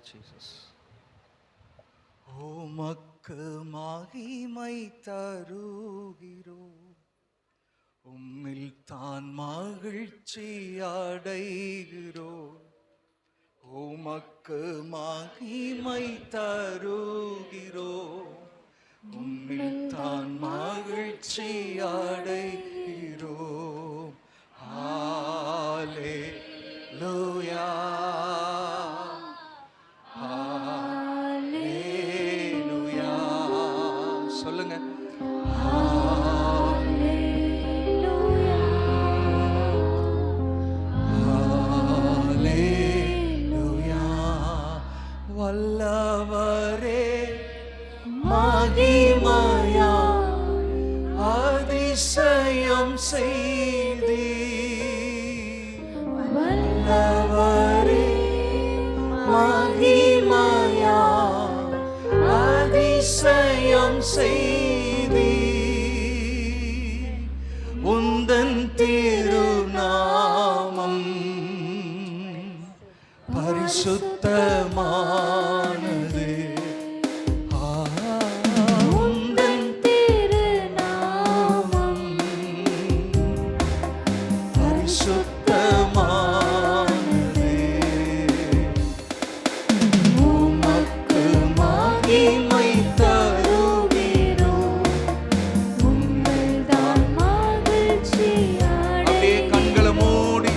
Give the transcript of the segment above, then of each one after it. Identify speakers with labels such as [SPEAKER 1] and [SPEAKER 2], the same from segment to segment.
[SPEAKER 1] Jesus. உமக்கு மகிமை தருகிறோம், உம்மில் தான் மகிழ்ச்சி அடைகிறோம். உமக்கு மகிமை தருகிறோம், உம்மில் தான் மகிழ்ச்சி அடைகிறோம். ஹல்லேலூயா, ஹல்லேலூயா. சொல்லுங்க. வல்லவரே மகிமையா அதிசயம் செய்தி. வல்லவரே மகிமையா அதிசயம் செய்தி. உந்தன் திருநாமம் பரிசுத்தமானது. உந்தன் திருநாமம் பரிசுத்தமானது. உமக்கு மகிமை தருகிறோம், உம்மில் தான் மகிழ்ச்சி. அப்படியே கண்களை மூடி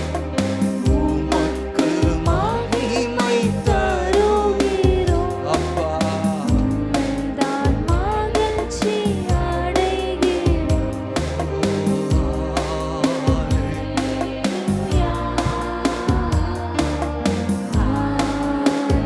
[SPEAKER 1] உமக்கு மகிமை தருகிறோம். அப்பா உம்மில் தான் மகிழ்ச்சி அடைகிறோம். ஹல்லேலூயா, ஹல்லேலூயா.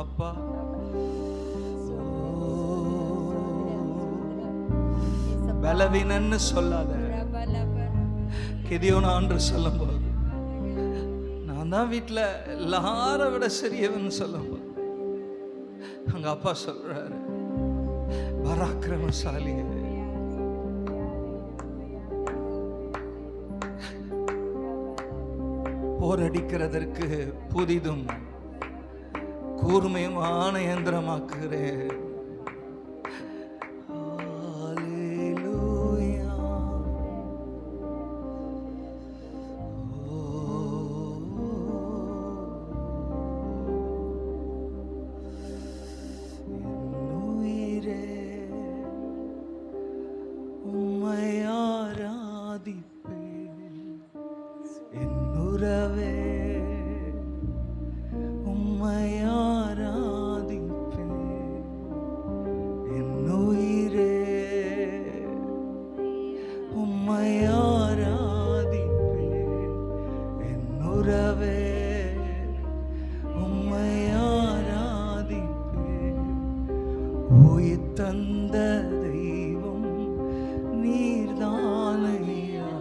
[SPEAKER 1] அப்பா பலவீனன்னு சொல்லாத. கிதியோனான்று சொல்லும் போது நான் தான் வீட்டில் எல்லாரை விட சிறியவன் சொல்லும் போது அங்க அப்பா சொல்றாரு, பராக்கிரமசாலி, போரடிக்கிறதற்கு புதிதும் கூர்மையுமான இயந்திரமாக்குகிறேன். தந்த தெய்வம் நீர்தானையா,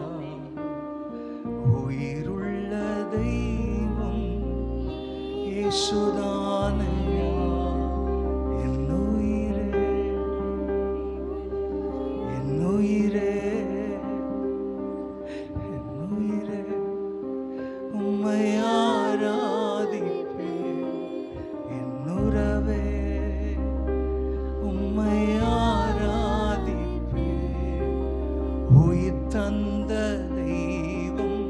[SPEAKER 1] உயிருள்ள தெய்வம் இயேசுதானையா. என் உயிரே, என் உயிரே, என் உயிரே, உம்மை ஆராதிப்பேன். என் உறவே தந்த தெய்வம்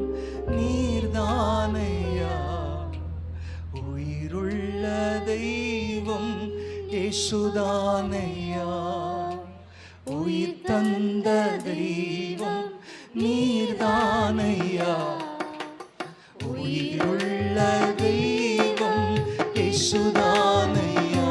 [SPEAKER 1] நீர்தானையா, உயிருள்ள தெய்வம் இயேசுதானையா. உயிர் தந்த தெய்வம் நீர்தானையா, உயிருள்ள தெய்வம் இயேசுதானையா.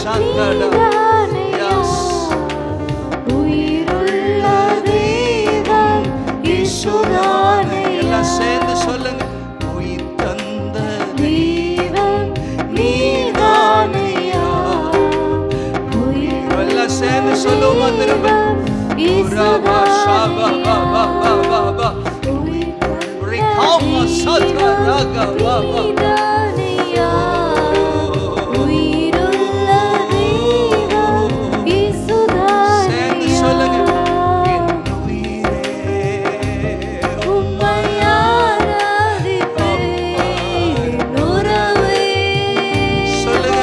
[SPEAKER 1] சந்தடா. Yes.
[SPEAKER 2] உயிருள்ள தெய்வம் இயேசுதானே.
[SPEAKER 1] எல்லாம் சேர்ந்து சொல்லுங்க. உயிர் தந்த
[SPEAKER 2] தெய்வம் நீதானையா.
[SPEAKER 1] எல்லாம் சேர்ந்து சொல்லுவோமா திரும்ப. உரபா ஷபா பா பா பா பா பா. ரிகாமா சதா ராகா பா பா. சேர்ந்து சொல்லுங்க. என் உயிரே சொல்லுங்க.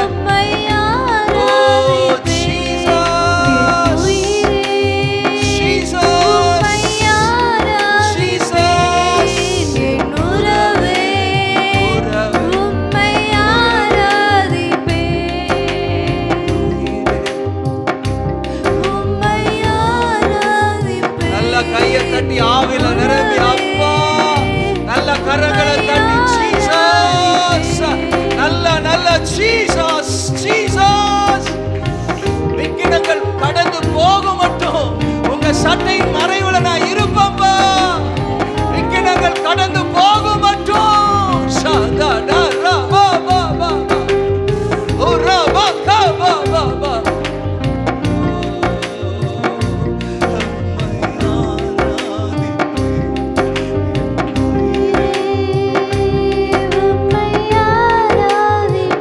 [SPEAKER 1] Oh Jesus, Jesus, Jesus. உறவே. நல்ல கையை தட்டி ஆவில நிரம்பி அப்பா நல்ல கரங்களை தட்டி ஜீசஸ். நல்ல நல்ல ஜீசஸ், ஜீசஸ். விக்கினங்கள் கடந்து போகும் மட்டும் உங்க சட்டையின் மறைவுல நான் இருப்பேன்பா. விக்கினங்கள் கடந்து போகும் மட்டும் சதா டா ரா பா பா பா பா. ஓ ரா பா கா பா பா பா.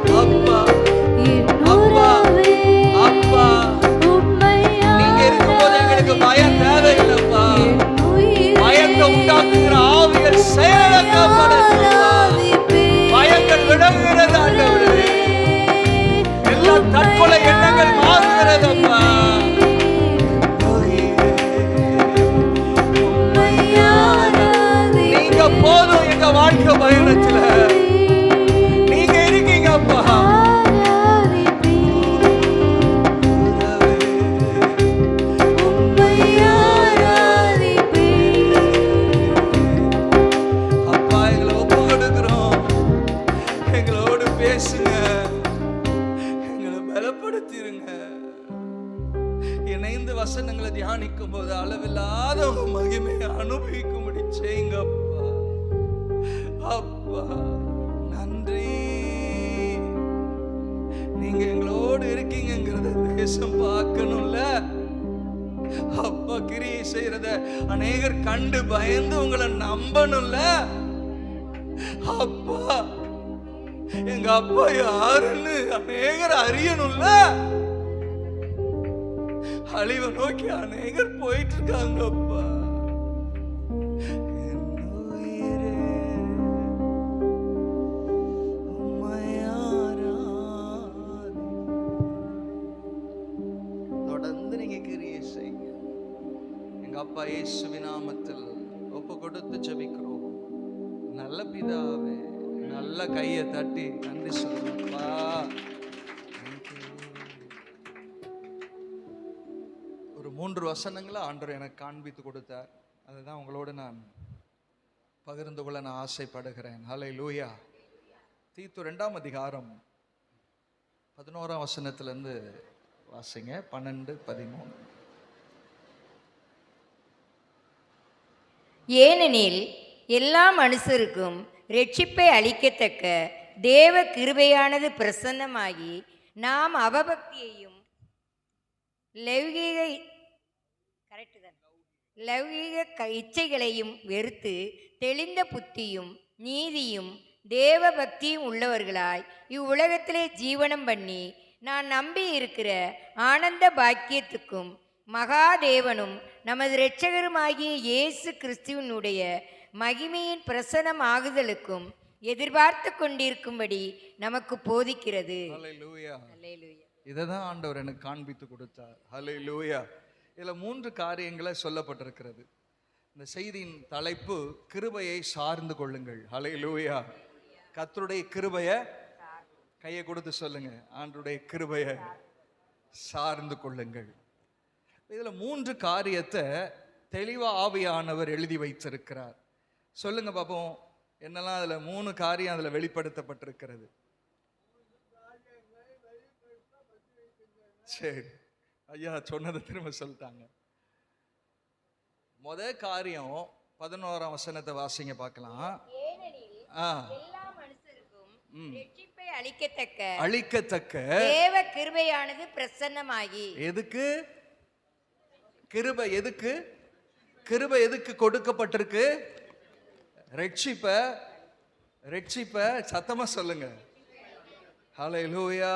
[SPEAKER 1] அப்பா அப்பா அப்பா நீங்க இருக்கும்போது எங்களுக்கு பயம் தேவையில்லைப்பா. பயத்தை உண்டாக்குகிற ஆவிகள் செயலற்றப்படுகிறதா. பயங்கள் விலகுகிறது ஆண்டவரே. எல்லா தற்கொலை எண்ணங்கள் மாறுகிறதப்பா. நீங்க போதும் எங்க வாழ்க்கை பயணத்துல. நீங்க இருக்கீங்கப்பா. அப்பா எங்களை ஒப்பு கொடுக்கிறோம். எங்களோடு பேசுங்க. எங்களை பலப்படுத்திருங்க. இணைந்து வசனங்களை தியானிக்கும் போது அளவில்லாத உங்க மகிமையை அனுபவிக்கும்படி செய்யுங்க அப்பா. அப்பா நன்றி. நீங்க எங்களோடு இருக்கீங்கிறத தேசம் பார்க்கணும்ல அப்பா. கிரியை செய்யறத அநேகர் கண்டு பயந்து உங்களை நம்பணும்ல அப்பா. எங்க அப்பா யாருன்னு அநேகர் அறியணும்ல. அழிவை நோக்கி அநேகர் போயிட்டு இருக்காங்க அப்பா. என் உயிரே, உம்மை ஆராதிப்பேன். தொடர்ந்து நீங்க கிரியை செய்யுங்க. எங்க அப்பா இயேசுவின் நாமத்தில் ஒப்பு கொடுத்து ஜெபிக்கிறோம். நல்ல பிதாவே. நல்ல கையை தட்டி நன்றி சொல்லுங்கப்பா. ஒரு 3 வசனங்களை ஆண்டவர் எனக்கு காண்பித்து கொடுத்தார். அதுதான் உங்களோடு நான் பகிர்ந்து கொள்ள நான் ஆசைப்படுகிறேன். ஹல்லேலூயா. தீத்து 2ஆம் அதிகாரம் 11ஆம் வசனத்திலிருந்து வாசிங்க. 12, 13.
[SPEAKER 3] ஏனெனில் எல்லா மனுஷருக்கும் இரட்சிப்பை அளிக்கத்தக்க தேவ கிருபையானது பிரசன்னமாகி நாம் அவபக்தியையும் லௌகீக இச்சைகளையும் வெறுத்து தெளிந்த புத்தியும் நீதியும் தேவ பக்தியும் உள்ளவர்களாய் இவ்வுலகத்திலே ஜீவனம் பண்ணி நான் நம்பி இருக்கிற ஆனந்த பாக்கியத்துக்கும் மகாதேவனும் நமது இரட்சகருமாகிய இயேசு கிறிஸ்துவனுடைய மகிமையின் பிரசனம் ஆகுதலுக்கும் எதிர்பார்த்து கொண்டிருக்கும்படி நமக்கு போதிக்கிறது.
[SPEAKER 1] இதைதான் ஆண்டவர் எனக்கு காண்பித்து கொடுத்தார். ஹல்லேலூயா. இதுல 3 காரியங்களை சொல்லப்பட்டிருக்கிறது. இந்த செய்தியின் தலைப்பு கிருபையை சார்ந்து கொள்ளுங்கள். ஹல்லேலூயா. கர்த்தருடைய கிருபையை கையை கொடுத்து சொல்லுங்க. ஆண்டவருடைய கிருபையை சார்ந்து கொள்ளுங்கள். இதுல 3 காரியத்தை தெளிவா ஆவியானவர் எழுதி வைத்திருக்கிறார். சொல்லுங்க பாப்போம். என்னெல்லாம் அதுல 3 காரியம் அதுல வெளிப்படுத்தப்பட்டிருக்கிறது. சரி, ஐயா சொன்னதை திரும்ப சொல்லிட்டாங்க. காரியம் 11ஆம் வசனத்தை வாசிங்க பார்க்கலாம்.
[SPEAKER 3] எல்லா மனுஷருக்கும் ரட்சிப்பை
[SPEAKER 1] அளிக்கத்தக்க
[SPEAKER 3] தேவ கிருபையானது பிரசன்னமாகி.
[SPEAKER 1] எதுக்கு கிருபை? எதுக்கு கொடுக்கப்பட்டிருக்கு? ரட்சிப்ப சத்தமா சொல்லுங்க. ஹல்லேலூயா.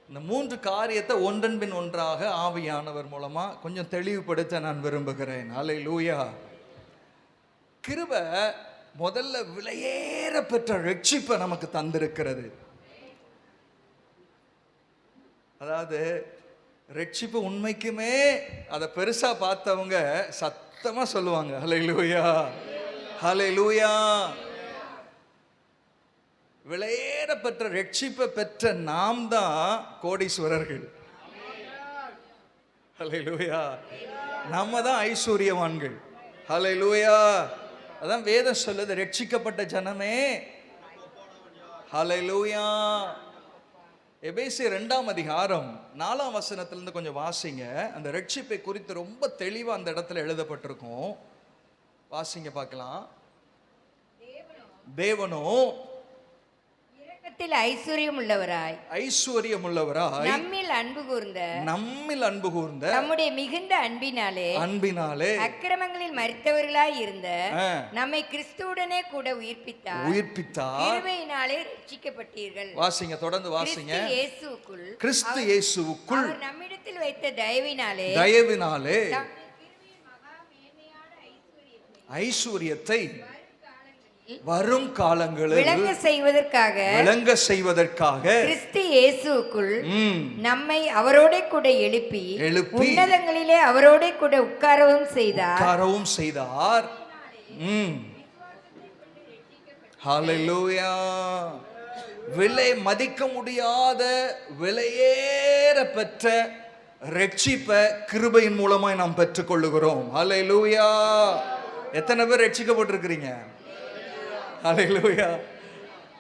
[SPEAKER 1] இந்த 3 காரியத்தை ஒன்றன் பின் ஒன்றாக ஆவியானவர் மூலமா கொஞ்சம் தெளிவுபடுத்த நான் விரும்புகிறேன். ஹல்லேலூயா. கிருபை முதல்ல விலையேற பெற்ற ரட்சிப்பை நமக்கு தந்திருக்கிறது. அதாவது ரட்சிப்பு உண்மைக்குமே அதை பெருசா பார்த்தவங்க சத்தமா சொல்லுவாங்க ஹல்லேலூயா, ஹல்லேலூயா. விலையேற பெற்ற ரட்சிப்பை பெற்ற நாம் தான் கோடீஸ்வரர்கள். ஹல்லேலூயா. நம்ம தான் ஐஸ்வர்யவான்கள். ஹல்லேலூயா. அதான் வேதம் சொல்லுது, ரட்சிக்கப்பட்ட ஜனமே ஹல்லேலூயா. எபேசியர் 2ஆம் அதிகாரம் 4ஆம் வசனத்திலிருந்து கொஞ்சம் வாசிங்க. அந்த ரட்சிப்பை குறித்து ரொம்ப தெளிவா அந்த இடத்துல எழுதப்பட்டிருக்கும். வாசிங்க பார்க்கலாம். தேவனோ
[SPEAKER 3] இரக்கத்தில் ஐஸ்வர்யம் உள்ளவராய் நம்மில் அன்பு கூர்ந்த நம்முடைய மிகுந்த அன்பினாலே அக்கிரமங்களில் மரித்தவர்களாய் இருந்த நம்மை கிறிஸ்துவுடனே கூட உயிர்ப்பித்தார். கிருபையினாலே ரட்சிக்கப்பட்டீர்கள்.
[SPEAKER 1] வாசிங்க, தொடர்ந்து வாசிங்க. கிறிஸ்து இயேசுவுக்குள்
[SPEAKER 3] நம்மிடத்தில் வைத்த தயவினாலே
[SPEAKER 1] ஐஸ்வர்யத்தை வரும் காலங்களில்
[SPEAKER 3] விளங்க செய்வதற்காக கிறிஸ்து இயேசுவுக்குள் நம்மை அவரோட கூட எழுப்பி உன்னதங்களிலே அவரோட கூட உட்காரவும் செய்தார்.
[SPEAKER 1] ஹல்லேலூயா. விலை மதிக்க முடியாத விலையேற பெற்ற ரட்சிப்பை கிருபையின் மூலமாய் நாம் பெற்றுக்கொள்ளுகிறோம். ஹல்லேலூயா. எத்தனை பேர் ரட்சிக்கப்பட்டிருக்கிறீங்க? ஹல்லேலூயா.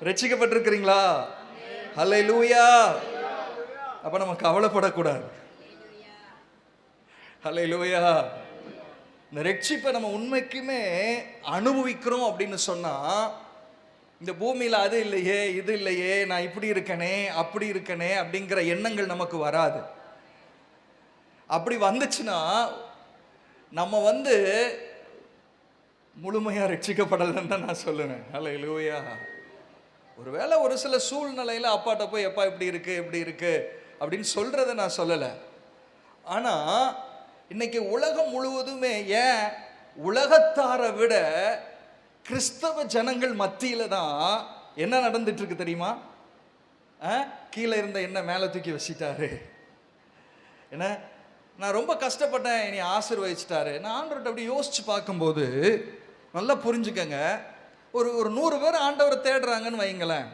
[SPEAKER 1] ரட்சிக்கப்பட்டிருக்கிறீங்களா? ஹல்லேலூயா. அப்ப நம்ம கவலைப்படக்கூடாது. ஹல்லேலூயா. இந்த ரட்சிப்பை நம்ம உண்மைக்குமே அனுபவிக்கிறோம் அப்படின்னு சொன்னா, இந்த பூமியில அது இல்லையே, இது இல்லையே, நான் இப்படி இருக்கனே, அப்படி இருக்கனே அப்படிங்கிற எண்ணங்கள் நமக்கு வராது. அப்படி வந்துச்சுன்னா நம்ம முழுமையாக ரட்சிக்கப்படலைன்னு தான் நான் சொல்லுவேன். ஹல்லேலூயா. ஒருவேளை ஒரு சில சூழ்நிலையில் அப்பாட்ட போய் எப்பா இப்படி இருக்கு அப்படின்னு சொல்கிறத நான் சொல்லலை. ஆனால் இன்னைக்கு உலகம் முழுவதுமே, ஏன் உலகத்தாரை விட கிறிஸ்தவ ஜனங்கள் மத்தியில் தான் என்ன நடந்துட்டு இருக்கு தெரியுமா? கீழே இருந்த என்ன மேலே தூக்கி வச்சிட்டாரு. என்ன, நான் ரொம்ப கஷ்டப்பட்டேன், என்னை ஆசீர்வதிச்சிட்டாரு. நான் ஆண்டவர்கிட்ட அப்படி யோசிச்சு பார்க்கும்போது நல்லா புரிஞ்சுக்கங்க. ஒரு 100 பேர் ஆண்டவரை தேடுறாங்கன்னு வைங்களேன்.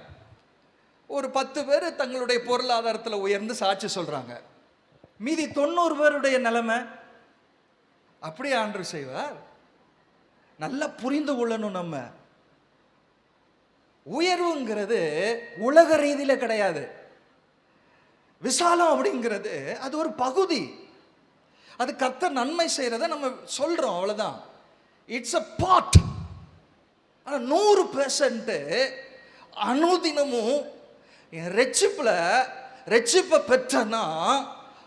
[SPEAKER 1] ஒரு 10 பேர் தங்களுடைய பொருளாதாரத்தில் உயர்ந்து சாட்சி சொல்றாங்க. மீதி 90 பேருடைய நிலைமை அப்படியே ஆண்டவர் செய்வார். நல்லா புரிந்து கொள்ளணும். நம்ம உயர்வுங்கிறது உலக ரீதியில கிடையாது. விசாலம் அப்படிங்கிறது அது ஒரு பகுதி. அது கர்த்தர் நன்மை செய்யறத நம்ம சொல்றோம், அவ்வளவுதான். It's a part. ஆனால் 100% அனுதினமும் என் ரட்சிப்பை பெற்றனா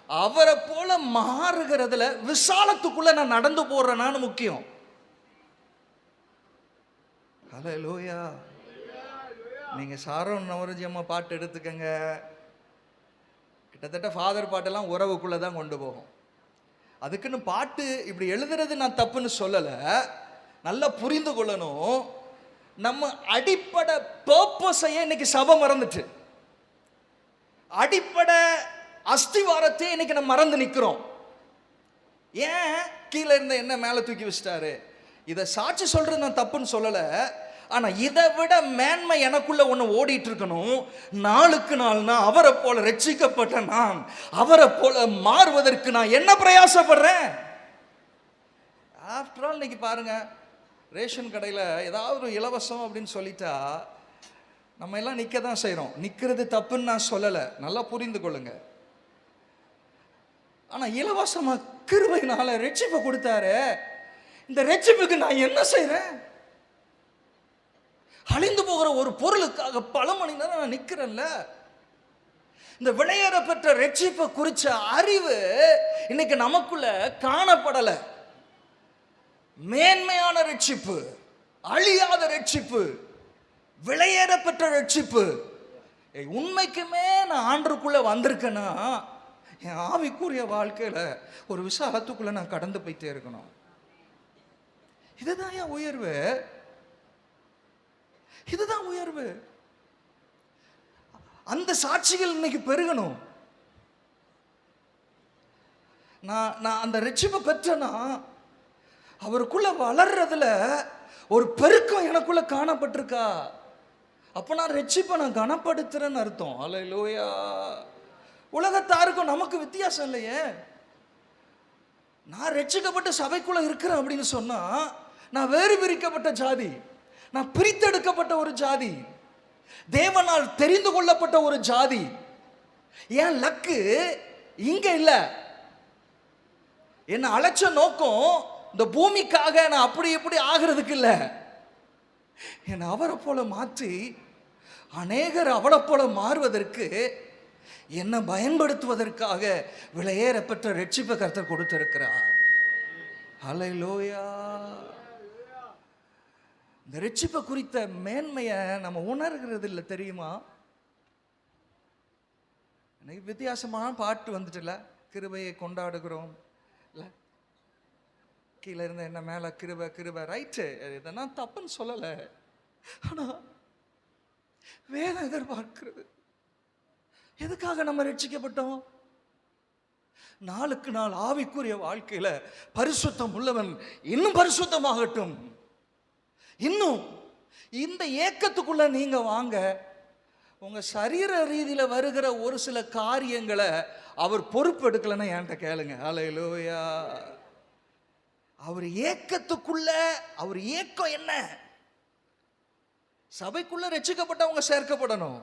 [SPEAKER 1] அவரை போல மாறுகிறதுல விசாலத்துக்குள்ள நான் நடந்து போறேனான்னு முக்கியம். ஹல்லேலூயா. நீங்க சாரோன் நவரஜி அம்மா பாட்டு எடுத்துக்கங்க, கிட்டத்தட்ட ஃபாதர் பாட்டெல்லாம் உறவுக்குள்ள தான் கொண்டு போகும். அதுக்குன்னு பாட்டு இப்படி எழுதுறது நான் தப்புன்னு சொல்லலை. நல்லா புரிந்து கொள்ளணும். நம்ம அடிப்படை பர்பஸையே இன்னைக்கு சபை மறந்துட்டு, அடிப்படை அஸ்திவாரத்தை இன்னைக்கு நம்ம மறந்து நிற்கிறோம். ஏன் கீழே இருந்த என்ன மேலே தூக்கி வச்சிட்டாரு? இதை சாட்சி சொல்றது நான் தப்புன்னு சொல்லலை. ஆனால் இதை விட மேன்மை எனக்குள்ள ஒன்று ஓடிட்டு இருக்கணும். நாளுக்கு நாள்னா அவரை போல ரட்சிக்கப்பட்ட நான் அவரை போல மாறுவதற்கு நான் என்ன பிரயாசப்படுறேன்? ஆஃப்டர் ஆல் இன்னைக்கு பாருங்க, ரேஷன் கடையில் ஏதாவது இலவசம் அப்படின்னு சொல்லிட்டா நம்ம எல்லாம் நிற்க தான் செய்கிறோம். நிற்கிறது தப்புன்னு நான் சொல்லலை, நல்லா புரிந்து கொள்ளுங்க. ஆனா இலவசமா கிருபையினால ரட்சிப்பை கொடுத்தாரு. இந்த ரட்சிப்புக்கு நான் என்ன செய்றேன்? அழிந்து போகிற ஒரு பொருளுக்காக பல மணி நேரம் நான் நிக்கிறேன்ல. இந்த விலையேற பெற்ற ரட்சிப்பை குறிச்ச அறிவு இன்னைக்கு நமக்குள்ள காணப்படல. மேன்மையான ரட்சிப்பு, அழியாத ரட்சிப்பு, விலையேற பெற்ற ரட்சிப்பு. உண்மைக்குமே நான் ஆண்டருக்குள்ள வந்திருக்கேன்னா என் ஆவிக்குரிய வாழ்க்கையில ஒரு விசாலத்துக்குள்ள நான் கடந்து போயிட்டே இருக்கணும். இதுதான் என் உயர்வு. இதுதான் உயர்வு. அந்த சாட்சிகள் இன்னைக்கு பெருகணும். நான் அந்த ரட்சிப்பை பெற்றனா அவருக்குள்ள வளர்றதுல ஒரு பெருக்கம் எனக்குள்ள காணப்பட்டிருக்கா, அப்ப நான் ரட்சிப்பை நான் கனப்படுத்துறேன்னு அர்த்தம். அல்லேலூயா. உலகத்தாருக்கும் நமக்கு வித்தியாசம் இல்லையே. நான் ரட்சிக்கப்பட்ட சபைக்குள்ள இருக்கிறேன் அப்படின்னு சொன்னா நான் வேறு பிரிக்கப்பட்ட ஜாதி, நான் பிரித்தெடுக்கப்பட்ட ஒரு ஜாதி, தேவனால் தெரிந்து கொள்ளப்பட்ட ஒரு ஜாதி. என் லக்கு இங்க இல்ல. என்ன அழைச்ச நோக்கம் இந்த பூமிக்காக நான் அப்படி இப்படி ஆகிறதுக்கு இல்ல. என்னை அவரை போல மாற்றி அநேகர் அவளை போல மாறுவதற்கு, என்னை பயன்படுத்துவதற்காக விலையேறப்பட்ட ரட்சிப்பை கர்த்தர் கொடுத்திருக்கிறார். ஹல்லேலூயா. இந்த ரட்சிப்பை குறித்த மேன்மையை நம்ம உணர்கிறது இல்லை, தெரியுமா? எனக்கு வித்தியாசமான பாட்டு வந்துட்டுல, கிருபையை கொண்டாடுகிறோம் இல்லை, கீழே இருந்த என்ன மேலே கிருபை கிருபை, ரைட்டு, இதெல்லாம் தப்புன்னு சொல்லலை. ஆனால் வேதம் எதிர்பார்க்கிறது, எதுக்காக நம்ம ரட்சிக்கப்பட்டோம்? நாளுக்கு நாள் ஆவிக்குரிய வாழ்க்கையில பரிசுத்தம் உள்ளவன் இன்னும் பரிசுத்தமாகட்டும். இன்னும் இந்த ஏக்கத்துக்குள்ள நீங்க வாங்க. உங்க சரீர ரீதியில வருகிற ஒரு சில காரியங்களை அவர் பொறுப்பு எடுக்கலன்னா என்கிட்ட கேளுங்க. ஹல்லேலூயா. அவர் ஏக்கத்துக்குள்ள, அவர் ஏக்கம் என்ன? சபைக்குள்ள ரட்சிக்கப்பட்டவங்க சேர்க்கப்படணும்.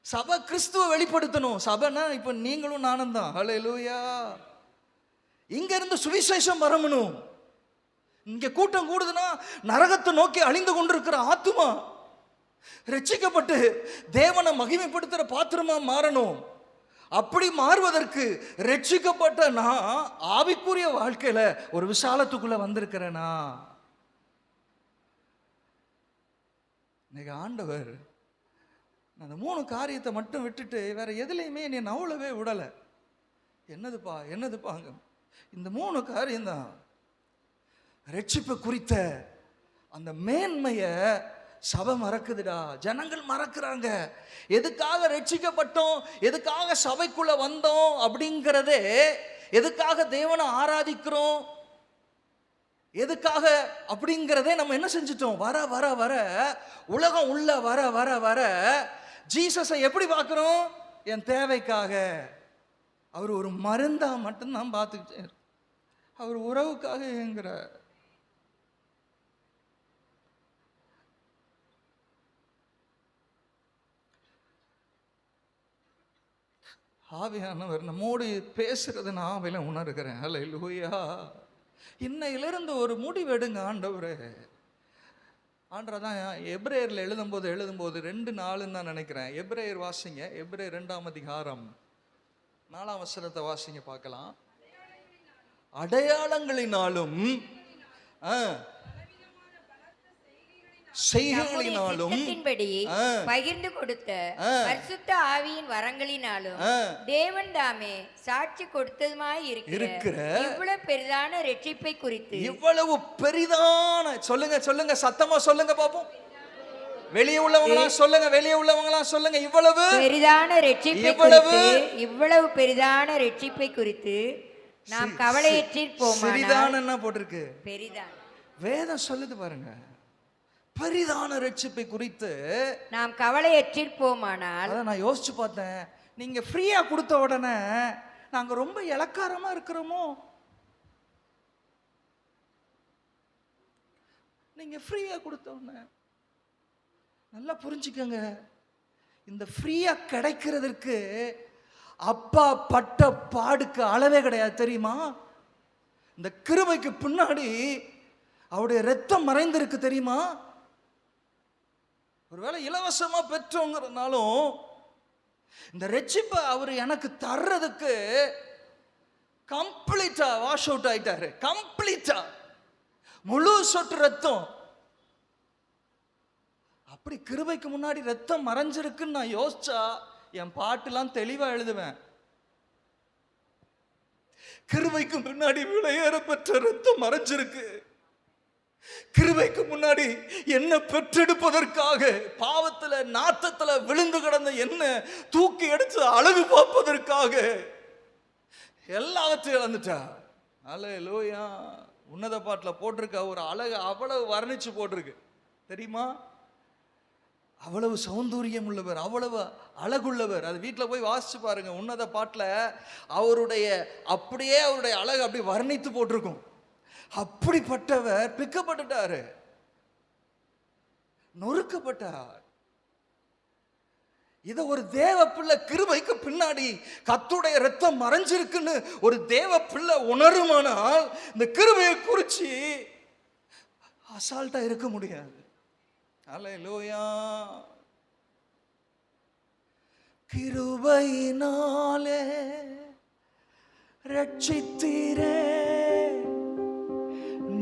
[SPEAKER 1] சபை கிறிஸ்துவ வெளிப்படுத்தணும். சபைனா இப்ப நீங்களும் நானும் தான். ஹல்லேலூயா. இங்க இருந்து சுவிசேஷம் வரணும். இங்க கூட்டம் கூடுதுன்னா நரகத்தை நோக்கி அழிந்து கொண்டிருக்கிற ஆத்துமா ரட்சிக்கப்பட்டு தேவனை மகிமைப்படுத்துற பாத்திரமா மாறணும். அப்படி மாறுவதற்கு ரட்சிக்கப்பட்ட நான் ஆவிக்குரிய வாழ்க்கையில ஒரு விசாலத்துக்குள்ள வந்திருக்கிறேனா? இன்னைக்கு ஆண்டவர் அந்த 3 காரியத்தை மட்டும் விட்டுட்டு வேற எதுலையுமே என்னை நவளவே விடல. என்னதுப்பாங்க இந்த 3 காரியம்தான். ரட்சிப்பு குறித்த அந்த மேன்மைய சபை மறக்குதுடா, ஜனங்கள் மறக்கிறாங்க. எதுக்காக ரட்சிக்கப்பட்டோம், எதுக்காக சபைக்குள்ள வந்தோம் அப்படிங்கிறதே, எதுக்காக தேவனை ஆராதிக்கிறோம், எதுக்காக அப்படிங்கிறதே நம்ம என்ன செஞ்சிட்டோம்? வர வர வர உலகம் உள்ள வர வர வர ஜீசஸை எப்படி பார்க்கிறோம்? என் தேவைக்காக. அவர் ஒரு மருந்தா மட்டும்தான் பார்த்துக்கிட்டே, அவர் உறவுக்காக ஏங்குறார். ஆவியானவர் நம்மோடு பேசுறது நான் ஆவில உணர்கிறேன். ஹல்லேலூயா. இன்னையிலிருந்து ஒரு முடிவெடுங்க ஆண்டவரே. ஆண்டதான் எபிரேயர்ல எழுதும்போது 2:4 தான் நினைக்கிறேன். எபிரேயர் வாசிங்க. எபிரேயர் 2ஆம் அதிகாரம் 4ஆம் வசனத்தை வாசிங்க பார்க்கலாம். அடையாளங்களினாலும் செய்கைகளினாலும்
[SPEAKER 3] பகிர்ந்து கொடுத்த பரிசுத்த ஆவியின் வரங்களினாலும் தேவன் தாமே சாட்சி கொடுத்ததுமாய் இருக்கிற இவ்வளவு பெரிதான ரட்சிப்பை குறித்து,
[SPEAKER 1] இவ்வளவு பெரிதான, சொல்லுங்க சத்தமா சொல்லுங்க பாப்போம். வெளியே உள்ளவங்களாம் சொல்லுங்க, வெளியே உள்ளவங்களாம் சொல்லுங்க. இவ்வளவு பெரிதான ரட்சிப்பை குறித்து,
[SPEAKER 3] இவ்வளவு பெரிதான ரட்சிப்பை குறித்து நாம் கவலையற்றிருப்போம்.
[SPEAKER 1] பெரிதான என்ன போட்டிருக்கு?
[SPEAKER 3] பெரிதான.
[SPEAKER 1] வேதம் சொல்லுது பாருங்க, பெரிதான ரட்சிப்பை குறித்து
[SPEAKER 3] நாம் கவலையற்றிருப்போமானால்.
[SPEAKER 1] அதான் நான் யோசிச்சு பார்த்தேன், நீங்க ஃப்ரீயா கொடுத்த உடனே நாங்க ரொம்ப இலக்காரமா இருக்கிறோமோ? நீங்க ஃப்ரீயா கொடுத்த உடனே நல்லா புரிஞ்சுக்கங்க, இந்த ஃப்ரீயா கிடைக்கிறதுக்கு அப்பா பட்ட பாடுக்கு அளவே கிடையாது தெரியுமா? இந்த கிருபைக்கு பின்னாடி அவருடைய ரத்தம் மறைந்திருக்கு தெரியுமா? ஒருவேளை இலவசமா பெற்றோங்கிறதுனாலும் இந்த ரட்சிப்பை அவர் எனக்கு தர்றதுக்கு கம்ப்ளீட்டா வாஷ் அவுட் ஆயிட்டாரு. கம்ப்ளீட்டா முழு சொட்டு ரத்தம். அப்படி கிருபைக்கு முன்னாடி ரத்தம் மறைஞ்சிருக்குன்னு நான் யோசிச்சா என் பாட்டுலாம் தெளிவா எழுதுவேன். கிருபைக்கு முன்னாடி விலையேற பெற்ற ரத்தம் மறைஞ்சிருக்கு. கிருபைக்கு முன்னாடி என்ன பெற்றெடுப்பதற்காக பாவத்துல நாத்தத்துல விழுந்து கிடந்த என்ன தூக்கி எடுத்து அழகு பார்ப்பதற்காக எல்லாவற்றையும் இழந்துட்டா. அல்லேலூயா. உன்னத பாட்டில் போட்டிருக்க ஒரு அழகு அவ்வளவு வர்ணிச்சு போட்டிருக்கு தெரியுமா? அவ்வளவு சௌந்தரியம் உள்ளவர், அவ்வளவு அழகுள்ளவர். அது வீட்டில் போய் வாசிச்சு பாருங்க. உன்னத பாட்டில் அவருடைய அப்படியே அவருடைய அழகு அப்படி வர்ணித்து போட்டிருக்கும். அப்படிப்பட்டவர் பிக்கப்பட்டுட்டாரு, நொறுக்கப்பட்டார். இத ஒரு தேவ பிள்ளை கிருபைக்கு பின்னாடி கர்த்தருடைய ரத்தம் மறைஞ்சிருக்குன்னு ஒரு தேவ பிள்ளை உணருமானால் இந்த கிருபையை குறிச்சு அசால்ட்டா இருக்க முடியாது. அல்லேலூயா. கிருபையினாலே ரட்சித்தீரே,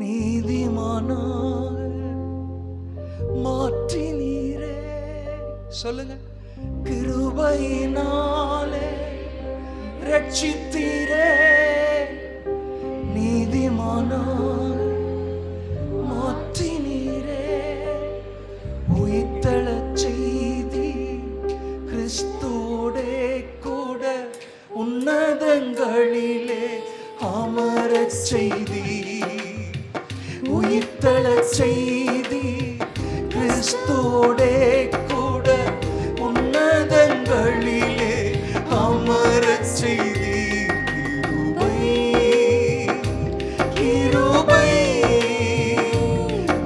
[SPEAKER 1] நீதிமானாக மாற்றினீரே. சொல்லுங்க. கிருபையினாலே ரட்சித்தீரே, நீதிமானாக மாற்றினீரே. உயிர்த்தெழச் செய்தி கிறிஸ்துவோடே கூட உன்னதங்களிலே அமரச் செய்தி. உயிர்த்தெழச் செய்தி கிறிஸ்துவோடே கூட உன்னதங்களிலே அமரச் செய்தி. கிருபை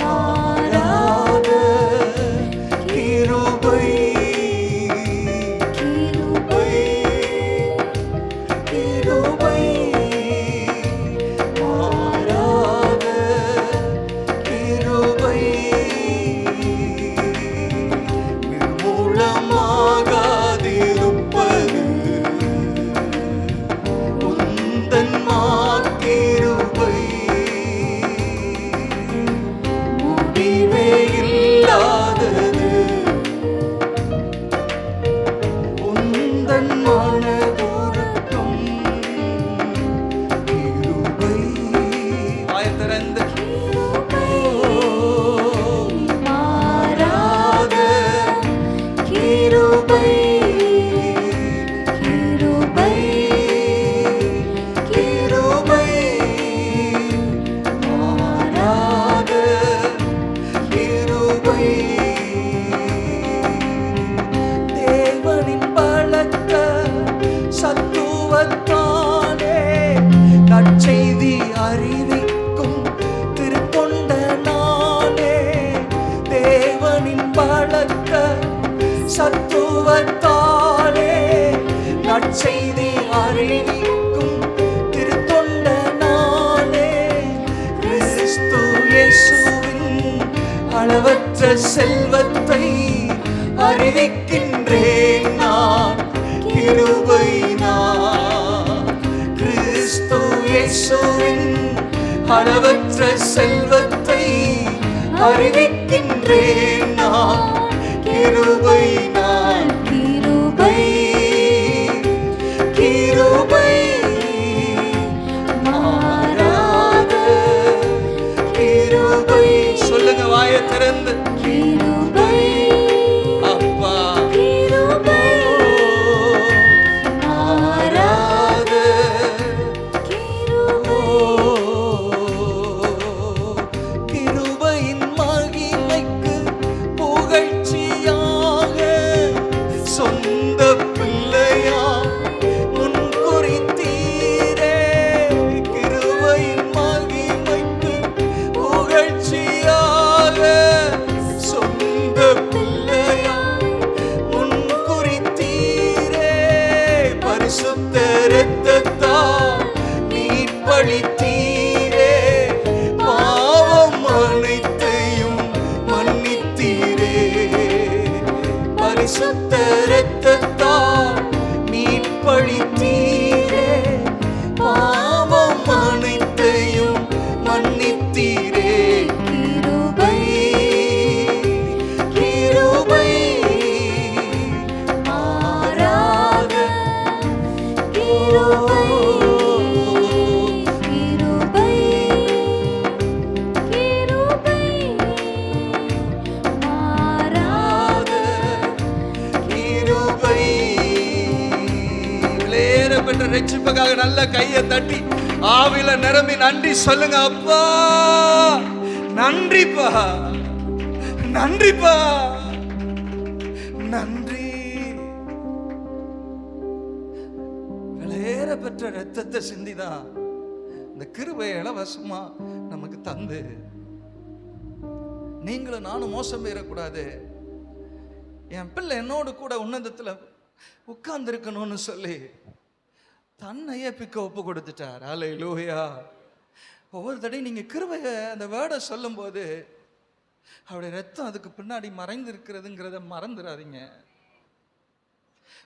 [SPEAKER 1] மாறாத கிருபை, கிருபை கிருபை மாறாத கிருபை. நிர்மூலமாகாதிருப்பது உந்தன் மாக்கிருபை. முடிவே இல்லாதது உந்தன் மனதுருக்கம் கிருபை. வாயை திறந்து மாறாத கிருபை, கிருபை கிருபை மாறாத கிருபை. தேவனின் பலத்த சத்துவத்தானே நற்செய்தி அறிவிக்கும் திருத்தொண்ட நானே. தேவனின் பலத்த சத்துவத்தானே நற்செய்தி அறிவிக்கும் திருத்தொண்ட நானே. கிறிஸ்து இயேசுவின் அளவற்ற செல்வத்தை அறிவிக்கின்றேன் நான் கிருபையினால். கிறிஸ்து இயேசுவின் அளவற்ற செல்வத்தை அறிவிக்கின்றேன் நான் கிருபையினால். கிருபை கிருபை மாறாத கிருபை. சொல்லுங்க வாயை திறந்து. கிருபை அப்பா கிருபை மாறாத கிருபை. கிருபையின் மகிமைக்கு புகழ்ச்சியாக பரிசுத்த இரத்தத்தால் மீட்பளித்தீரே, பாவம் அனைத்தையும் மன்னித்தீரே.
[SPEAKER 2] கிருபை
[SPEAKER 1] கிருபை
[SPEAKER 2] மாறாத கிருபை கிருபை கிருபை மாறாத
[SPEAKER 1] கிருபை. விலையேற பெற்ற ரட்சிப்புக்காக நல்ல கையை தட்டி ஆவில நிரம்பி நன்றி சொல்லுங்க. அப்பா நன்றிப்பா, நன்றிப்பா, நன்றி. விலையேற பெற்ற ரத்தத்தை சிந்திதான் இந்த கிருபையை இலவசமா நமக்கு தந்து, நீங்களும் நானும் மோசம் பெறக்கூடாது. என் பிள்ளை என்னோடு கூட உன்னதத்தில் உட்கார்ந்து இருக்கணும்னு சொல்லி தன்னையே பிக்க ஒப்பு கொடுத்துட்டார். அல்லேலூயா. ஒவ்வொரு தடையும் நீங்க கிருபையை அந்த வேர்டை சொல்லும் போது அவருடைய ரத்தம் அதுக்கு பின்னாடி மறைந்து இருக்கிறதுங்கிறத மறந்துடாதீங்க.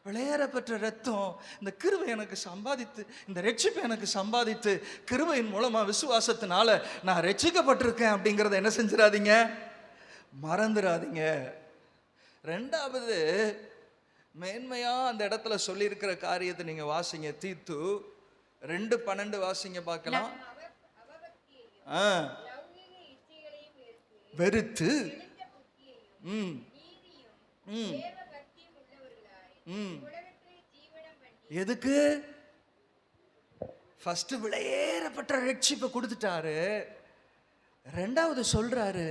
[SPEAKER 1] விளையாட பெற்ற ரத்தம் இந்த கிருபை எனக்கு சம்பாதித்து, இந்த ரட்சிப்பை எனக்கு சம்பாதித்து, கிருபையின் மூலமா விசுவாசத்தினால நான் ரட்சிக்கப்பட்டிருக்கேன் அப்படிங்கிறத என்ன செஞ்சிடாதீங்க, மறந்துடாதீங்க. ரெண்டாவது மேன்மையா அந்த இடத்துல சொல்லியிருக்கிற காரியத்தை நீங்க வாசிங்க. தீத்து 2:12 வாசிங்க பார்க்கலாம். வெறுத்து எதுக்கு? ஃபர்ஸ்ட் விலையேறப்பட்ட ரட்சிப்பை கொடுத்துட்டாரு. ரெண்டாவது சொல்றாரு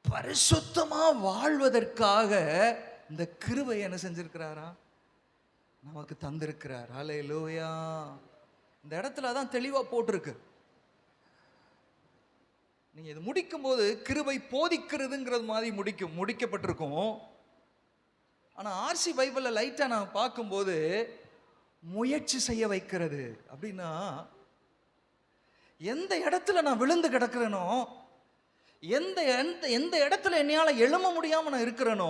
[SPEAKER 1] பரிசுத்தமா வாழ்வதற்காக இந்த கிருபை என்ன செஞ்சிருக்கிறாரா, நமக்கு தந்திருக்கிறார். அல்லேலூயா. இந்த இடத்துல தான் தெளிவா போட்டிருக்கு. நீங்க இது முடிக்கும் போது கிருபை போதிக்கிறதுங்கிறது மாதிரி முடிக்கப்பட்டிருக்கும். ஆனா ஆர்சி பைபிள்ல லைட்டா நான் பார்க்கும்போது முயற்சி செய்ய வைக்கிறது அப்படின்னா, எந்த இடத்துல நான் விழுந்து கிடக்கிறேனோ, எந்த இடத்துல என்னால எழும்ப முடியாம நான் இருக்கிறேனோ,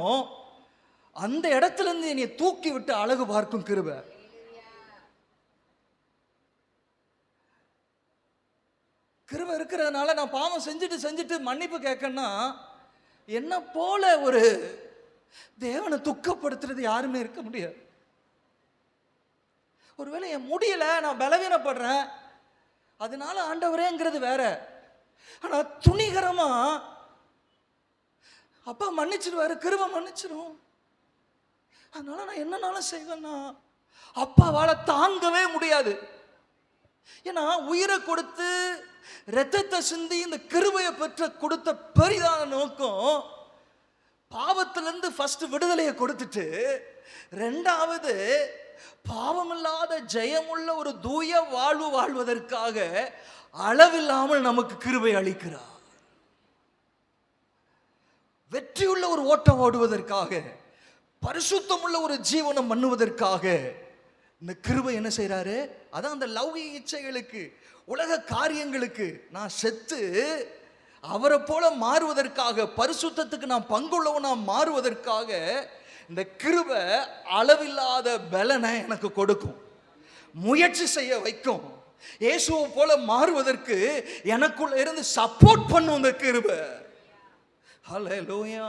[SPEAKER 1] அந்த இடத்துல இருந்து என்னை தூக்கி விட்டு அழகு பார்க்கும் கிருபை. கிருபை இருக்கிறதுனால நான் பாவம் செஞ்சுட்டு மன்னிப்பு கேட்கணும்னா, என்ன போல ஒரு தேவனை துக்கப்படுத்துறது யாருமே இருக்க முடியாது. ஒருவேளை என் முடியல, நான் பலவீனப்படுறேன், அதனால ஆண்டவரேங்கிறது வேற. ஆனா துணிகரமா அப்பா மன்னிச்சிடுவாரு, கிருபை மன்னிச்சிடும். அதனால நான் என்னன்னாலும் செய்வேன்னா அப்பாவால தாங்கவே முடியாது. ஏன்னா உயிரை கொடுத்து இரத்தத்தை சிந்தி இந்த கிருபையை பெற்ற கொடுத்த பெரிதான நோக்கம் பாவத்திலிருந்து ஃபர்ஸ்ட் விடுதலையை கொடுத்துட்டு, ரெண்டாவது பாவமில்லாத ஜெயமுள்ள ஒரு தூய வாழ்வு வாழ்வதற்காக அளவில்லாமல் நமக்கு கிருபை அளிக்கிறார். வெற்றியுள்ள ஒரு ஓட்டம் ஓடுவதற்காக, பரிசுத்தமுள்ள ஒரு ஜீவனம் பண்ணுவதற்காக இந்த கிருபை என்ன செய்யறாரு? அதான் அந்த லௌகிக இச்சைகளுக்கு, உலக காரியங்களுக்கு நான் செத்து அவரை போல மாறுவதற்காக, பரிசுத்தத்துக்கு நான் பங்குள்ளவனா மாறுவதற்காக இந்த கிருபை அளவில்லாத பலனை எனக்கு கொடுக்கும், முயற்சி செய்ய வைக்கும். இயேசுவை போல மாறுவதற்கு எனக்குள்ள இருந்து சப்போர்ட் பண்ணும் இந்த கிருபை. ஹல்லேலூயா.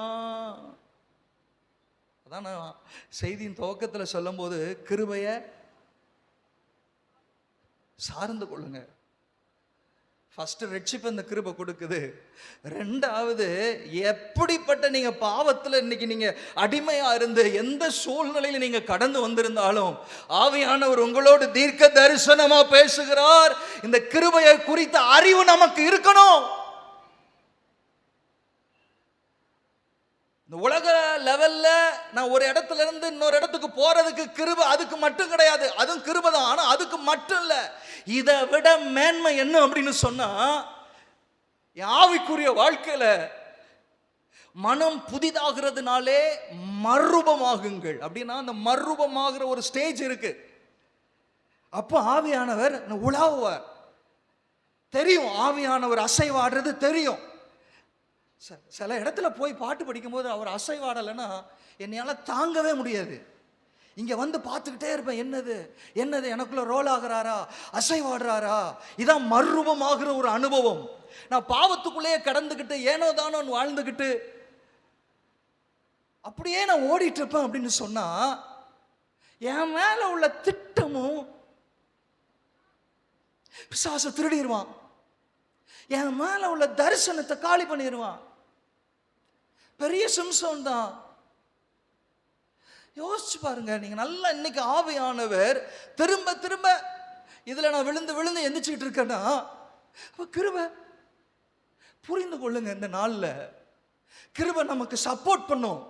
[SPEAKER 1] அதான் நான் செய்தியின் துவக்கத்தில் சொல்லும் போது கிருபையை சார்ந்து கொள்ளுங்க. ஃபர்ஸ்ட் ரட்சிப்பு இந்த கிருபை கொடுக்குது. ரெண்டாவது, எப்படிப்பட்ட நீங்க பாவத்தில் இன்னைக்கு நீங்க அடிமையா இருந்து எந்த சூழ்நிலையில நீங்க கடந்து வந்திருந்தாலும் ஆவியானவர் உங்களோடு தீர்க்க தரிசனமா பேசுகிறார். இந்த கிருபையை குறித்த அறிவு நமக்கு இருக்கணும். இந்த உலக லெவல்ல நான் ஒரு இடத்துல இருந்து இன்னொரு இடத்துக்கு போறதுக்கு கிருபை அதுக்கு மட்டும் கிடையாது, அதுவும் கிருபை தான். ஆனா அதுக்கு மட்டும் இல்ல, இதை விட மேன்மை என்ன அப்படின்னு சொன்னா, ஆவிக்குரிய வாழ்க்கையில மனம் புதிதாகிறதுனாலே மறுரூபமாகுங்கள் அப்படின்னா, அந்த மறுரூபமாகிற ஒரு ஸ்டேஜ் இருக்கு. அப்போ ஆவியானவர் உலாவுவார். தெரியும், ஆவியானவர் அசைவாடுறது தெரியும். சில இடத்துல போய் பாட்டு படிக்கும்போது அவர் அசைவாடலைன்னா என்னையால் தாங்கவே முடியாது. இங்கே வந்து பார்த்துக்கிட்டே இருப்பேன், என்னது என்னது எனக்குள்ள ரோல் ஆகிறாரா, அசைவாடுறாரா. இதான் மறுரூபமாகிற ஒரு அனுபவம். நான் பாவத்துக்குள்ளேயே கடந்துக்கிட்டு ஏனோ தானோ வாழ்ந்துக்கிட்டு அப்படியே நான் ஓடிட்டு இருப்பேன் அப்படின்னு சொன்னா என் மேல உள்ள திட்டமும் பிசாசு திருடிடுவான். என் மேல உள்ள தரிசனத்தை காலி பண்ணிடுவான். பெரிய சிம்சோன் தான். யோசிச்சு பாருங்க நீங்க நல்லா. இன்னைக்கு ஆவியானவர் திரும்ப திரும்ப இதுல நான் விழுந்து விழுந்து எந்திரிச்சுக்கிட்டு இருக்கேன்னா கிருபை. புரிந்து கொள்ளுங்க, இந்த நாள்ல கிருபை நமக்கு சப்போர்ட் பண்ணும்.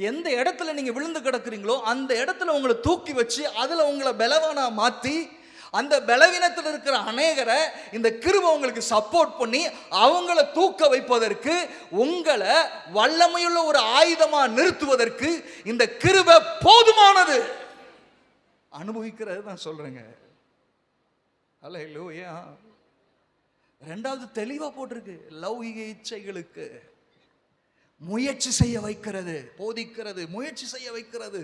[SPEAKER 1] எந்த இடத்துல நீங்க விழுந்து கிடக்குறீங்களோ அந்த இடத்துல உங்களை தூக்கி வச்சு அதுல உங்களை பலவானா மாத்தி அந்த பலவீனத்தில் இருக்கிற அநேகரை இந்த கிருபை உங்களுக்கு சப்போர்ட் பண்ணி அவங்கள தூக்க வைப்பதற்கு, உங்களை வல்லமையுள்ள ஒரு ஆயுதமா நிறுத்துவதற்கு இந்த கிருபை போதுமானது. அனுபவிக்கிறது நான் சொல்றேங்க. அல்லேலூயா. ரெண்டாவது தெளிவா போட்டிருக்கு, லௌகிக இச்சைகளுக்கு முயற்சி செய்ய வைக்கிறது, போதிக்கிறது, முயற்சி செய்ய வைக்கிறது.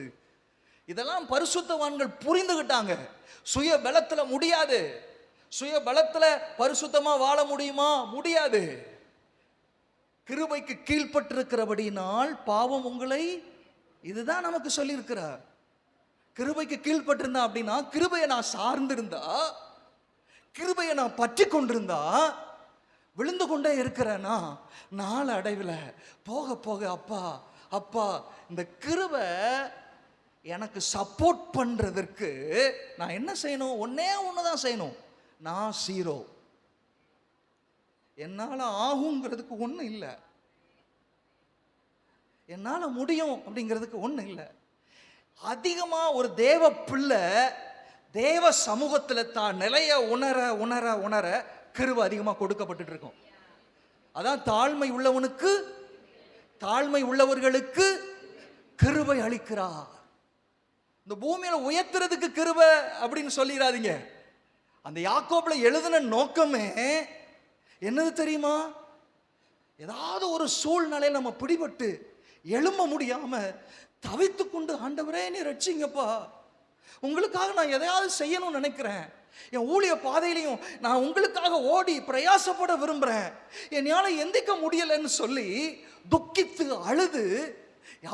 [SPEAKER 1] இதெல்லாம் பரிசுத்தவான்கள் புரிந்துகிட்டாங்க. சுய பலத்துல முடியாது. சுய பலத்துல பரிசுத்தமா வாழ முடியுமா? முடியாது. கிருபைக்கு கீழ்ப்பட்டிருக்கிறபடினால் பாவம் உங்களை, இதுதான் நமக்கு சொல்லி இருக்கிறார். கிருபைக்கு கீழ்ப்பட்டிருந்தா அப்படின்னா, கிருபையை நான் சார்ந்திருந்தா, கிருபையை நான் பற்றி கொண்டிருந்தா, விழுந்து கொண்டே இருக்கிறேன்னா நாள் அடைவில் போக போக அப்பா அப்பா இந்த கிருபை எனக்கு சப்போர்ட் பண்றதற்கு நான் என்ன செய்யணும்? ஒன்னே ஒண்ணுதான் செய்யணும். நான் சீரோ. என்னால ஆகுங்கிறதுக்கு ஒண்ணு இல்லை, என்னால முடியும் அப்படிங்கிறதுக்கு ஒண்ணு இல்லை. அதிகமா ஒரு தேவ பிள்ளை தேவ சமூகத்துல தான் நிலைய உணர உணர உணர கிருபை அதிகமா கொடுக்கப்பட்டு இருக்கும். அதான் தாழ்மை உள்ளவனுக்கு, தாழ்மை உள்ளவர்களுக்கு கிருபை அளிக்கிறார். இந்த பூமியில உயர்த்துறதுக்கு கிருபை அப்படின்னு சொல்லிடாதீங்க. அந்த யாக்கோபுல எழுதின நோக்கமே என்னது தெரியுமா? ஏதாவது ஒரு சூழ்நிலையில் நம்ம பிடிபட்டு எழும்ப முடியாம தவித்து கொண்டு, ஆண்டவரே நீ ரட்சிங்கப்பா, உங்களுக்காக நான் எதையாவது செய்யணும்னு நினைக்கிறேன், என் ஊழிய பாதையிலையும் நான் உங்களுக்காக ஓடி பிரயாசப்பட விரும்புறேன், என்னால எந்திக்க முடியலன்னு சொல்லி துக்கித்து அழுது,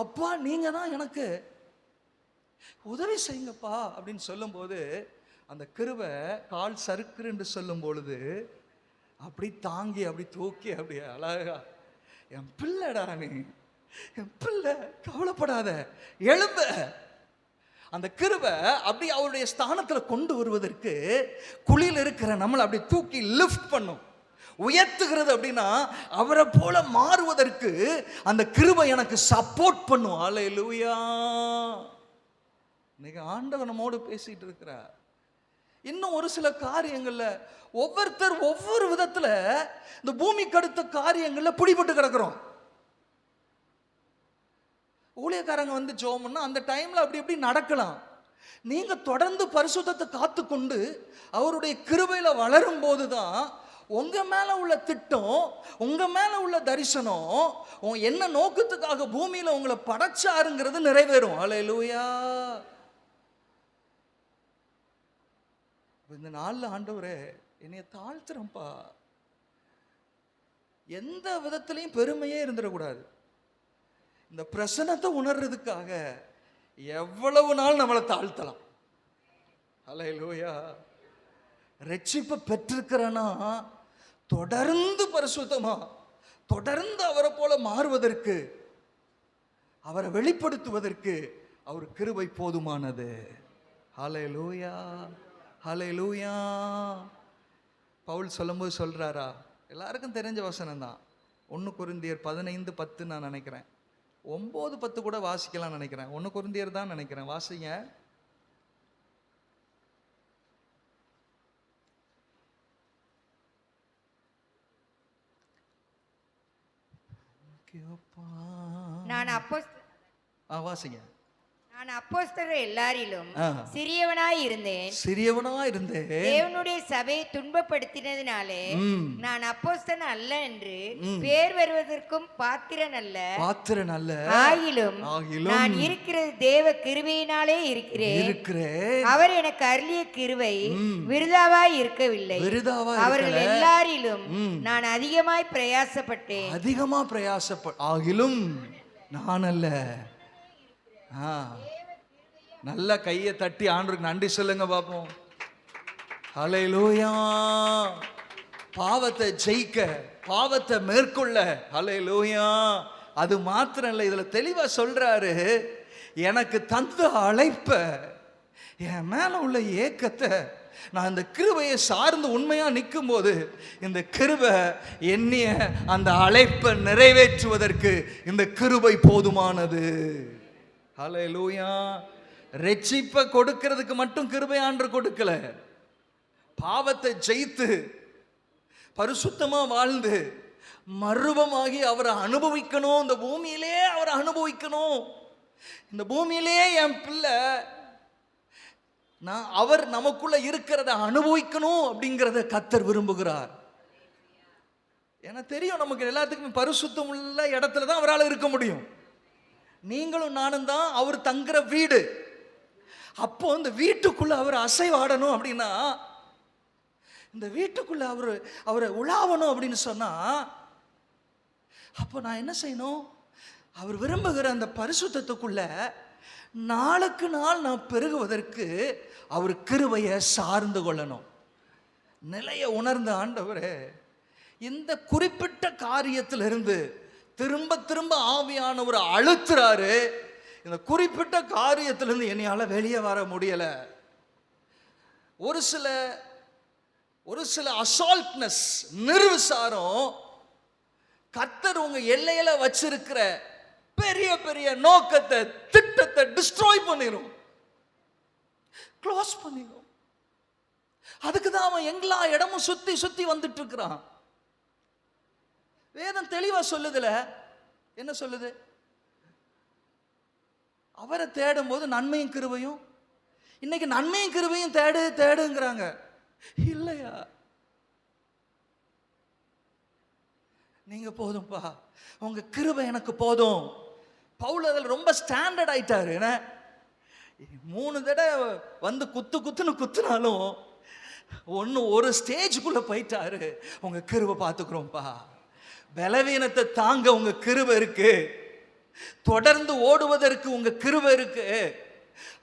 [SPEAKER 1] அப்பா நீங்க தான் எனக்கு உதவி செய்யுங்கப்பா அப்படின்னு சொல்லும் போது அந்த கிருபை கால் சறுக்குறு என்று சொல்லும் பொழுது அப்படி தாங்கி அப்படி தூக்கி அப்படி அழகா, என் பிள்ளைடா நீ, என் பிள்ளை கவலைப்படாத எழும்ப. அந்த கிருபை அப்படி அவருடைய ஸ்தானத்துல கொண்டு வருவதற்கு குழியில் இருக்கிற நம்மளை அப்படி தூக்கி லிஃப்ட் பண்ணும், உயர்த்துகிறது. அப்படின்னா அவரை போல மாறுவதற்கு அந்த கிருபை எனக்கு சப்போர்ட் பண்ணும். அல்லேலூயா. இன்னைக்கு ஆண்டவர் நம்மோடு பேசிட்டு இருக்கிறார். இன்னும் ஒரு சில காரியங்கள்ல ஒவ்வொருத்தர் ஒவ்வொரு விதத்துல இந்த பூமிக்கு அடுத்த காரியங்கள்ல பிடிபட்டு கிடக்கிறோம். ஊழியக்காரங்க வந்து ஜோம்னா அந்த டைம்ல அப்படி எப்படி நடக்கலாம். நீங்க தொடர்ந்து பரிசுத்தத்தை காத்துக்கொண்டு அவருடைய கிருபையில வளரும் போதுதான் உங்க மேல உள்ள திட்டம், உங்க மேல உள்ள தரிசனம், என்ன நோக்கத்துக்காக பூமியில உங்களை படைச்சாருங்கிறது நிறைவேறும். அல்லேலூயா. இந்த நாள்ல ஆண்டவரே என்னைய தாழ்த்துறப்பா, எந்த விதத்திலையும் பெருமையே இருந்துடக்கூடாது. இந்த பிரசனத்தை உணர்றதுக்காக எவ்வளவு நாள் நம்மளை தாழ்த்தலாம். அல்லேலூயா. ரட்சிப்பை பெற்றிருக்கிறனா தொடர்ந்து பரிசுத்தமா, தொடர்ந்து அவரை போல மாறுவதற்கு, அவரை வெளிப்படுத்துவதற்கு அவர் கிருபை போதுமானது. ஹல்லேலூயா, ஹல்லேலூயா. பவுல் சொல்லும்போது சொல்றாரா, எல்லாருக்கும் தெரிஞ்ச வசனம் தான், 1 கொரிந்தியர் 15:10 நான் நினைக்கிறேன், 9:10 கூட வாசிக்கலாம் நினைக்கிறேன், 1 கொரிந்தியர் தான் நினைக்கிறேன், வாசிங்க.
[SPEAKER 3] நான்
[SPEAKER 1] வாசிங்க.
[SPEAKER 3] நான் அப்போஸ்தலர் எல்லாரிலும்
[SPEAKER 1] ஆ.
[SPEAKER 3] சிறியவனாய் இருந்தேன்.
[SPEAKER 1] சிறியவனா இருந்தேன்.
[SPEAKER 3] தேவனுடைய சபையை துன்பப்படுத்தினதினாலே
[SPEAKER 1] ம்.
[SPEAKER 3] நான் அப்போஸ்தலன் அல்ல என்று
[SPEAKER 1] ம்.
[SPEAKER 3] பேர் வருவதற்கும் பாத்திரன் அல்ல.
[SPEAKER 1] பாத்திரன் அல்ல.
[SPEAKER 3] ஆகிலும் நான் இருக்கிறது தேவ கிருபையினாலே இருக்கிறேன். அவர் எனக்கு அருளிய கிருபை விருதாவாய் இருக்கவில்லை. அவர்கள் எல்லாரிலும் நான் அதிகமாய் பிரயாசப்பட்டேன்.
[SPEAKER 1] அதிகமா ஆகிலும் நான் அல்ல. நல்ல கையை தட்டி ஆண்டவருக்கு நன்றி சொல்லுங்க பாப்போம். ஹல்லேலூயா. பாவத்தை ஜெயிக்க, பாவத்தை மேற்கொள்ள. ஹல்லேலூயா. அது மாத்திரம் இல்லை, இதுல தெளிவா சொல்றாரு, எனக்கு தந்த அழைப்ப, என் மேல உள்ள ஏக்கத்தை, நான் இந்த கிருபையை சார்ந்து உண்மையா நிற்கும் போது இந்த கிருபை எண்ணிய அந்த அழைப்பை நிறைவேற்றுவதற்கு இந்த கிருபை போதுமானது. ஹல்லேலூயா. ரட்சிப்பை கொடுக்கிறதுக்கு மட்டும் கிருபை ஆண்டவர் கொடுக்கல. பாவத்தை ஜெயித்து பரிசுத்தமா வாழ்ந்து மறுபமாகி அவரை அனுபவிக்கணும். இந்த பூமியிலே அவரை அனுபவிக்கணும். இந்த பூமியிலே என் பிள்ளை அவர் நமக்குள்ள இருக்கிறத அனுபவிக்கணும் அப்படிங்கிறத கர்த்தர் விரும்புகிறார். எனக்கு தெரியும், நமக்கு எல்லாத்துக்குமே பரிசுத்தம் உள்ள இடத்துல தான் அவரால் இருக்க முடியும். நீங்களும் நானும் தான் அவர் தங்குற வீடு. அப்போ இந்த வீட்டுக்குள்ள அவர் அசைவாடணும் அப்படின்னா, இந்த வீட்டுக்குள்ள அவரை உலாவணும் அப்படின்னு சொன்னா, அப்போ நான் என்ன செய்யணும்? அவர் விரும்புகிற அந்த பரிசுத்தத்துக்குள்ள நாளுக்கு நாள் நான் பெருகுவதற்கு அவர் கிருபையை சார்ந்து கொள்ளணும். நிலையை உணர்ந்த ஆண்டவரே, இந்த குறிப்பிட்ட காரியத்திலிருந்து திரும்ப திரும்ப ஆவியானவர் அழுத்துறாரு. இந்த குறிப்பிட்ட காரியத்திலிருந்து என்னையால வெளியே வர முடியல. ஒரு சில அசால்ட்னஸ், நிர்விசாரம் கர்த்தர் உங்க எல்லையில வச்சிருக்கிற பெரிய பெரிய நோக்கத்தை, திட்டத்தை டிஸ்ட்ராய் பண்ணிரும், க்ளோஸ் பண்ணிரும். அதுக்கு தான் அவன் எல்லா இடமும் சுத்தி சுத்தி வந்துட்டு இருக்கிறான். வேதம் தெளிவா சொல்லுதுல, என்ன சொல்லுது? அவரை தேடும் போது நன்மையும் கிருபையும். இன்னைக்கு நன்மையும் கிருபையும் தேடுங்கிறாங்க. இல்லையா? நீங்க போதும்பா, உங்க கிருபை எனக்கு போதும். பவுல் அதில் ரொம்ப ஸ்டாண்டர்ட் ஆயிட்டாரு. 3 தடவை வந்து குத்துனாலும் ஒரு ஸ்டேஜுக்குள்ள போயிட்டாரு. உங்க கிருபை பார்த்துக்கிறோம்ப்பா. பலவீனத்தை தாங்க உங்க கிருபை இருக்கு. தொடர்ந்து ஓடுவதற்கு உங்க கிருபை இருக்கு.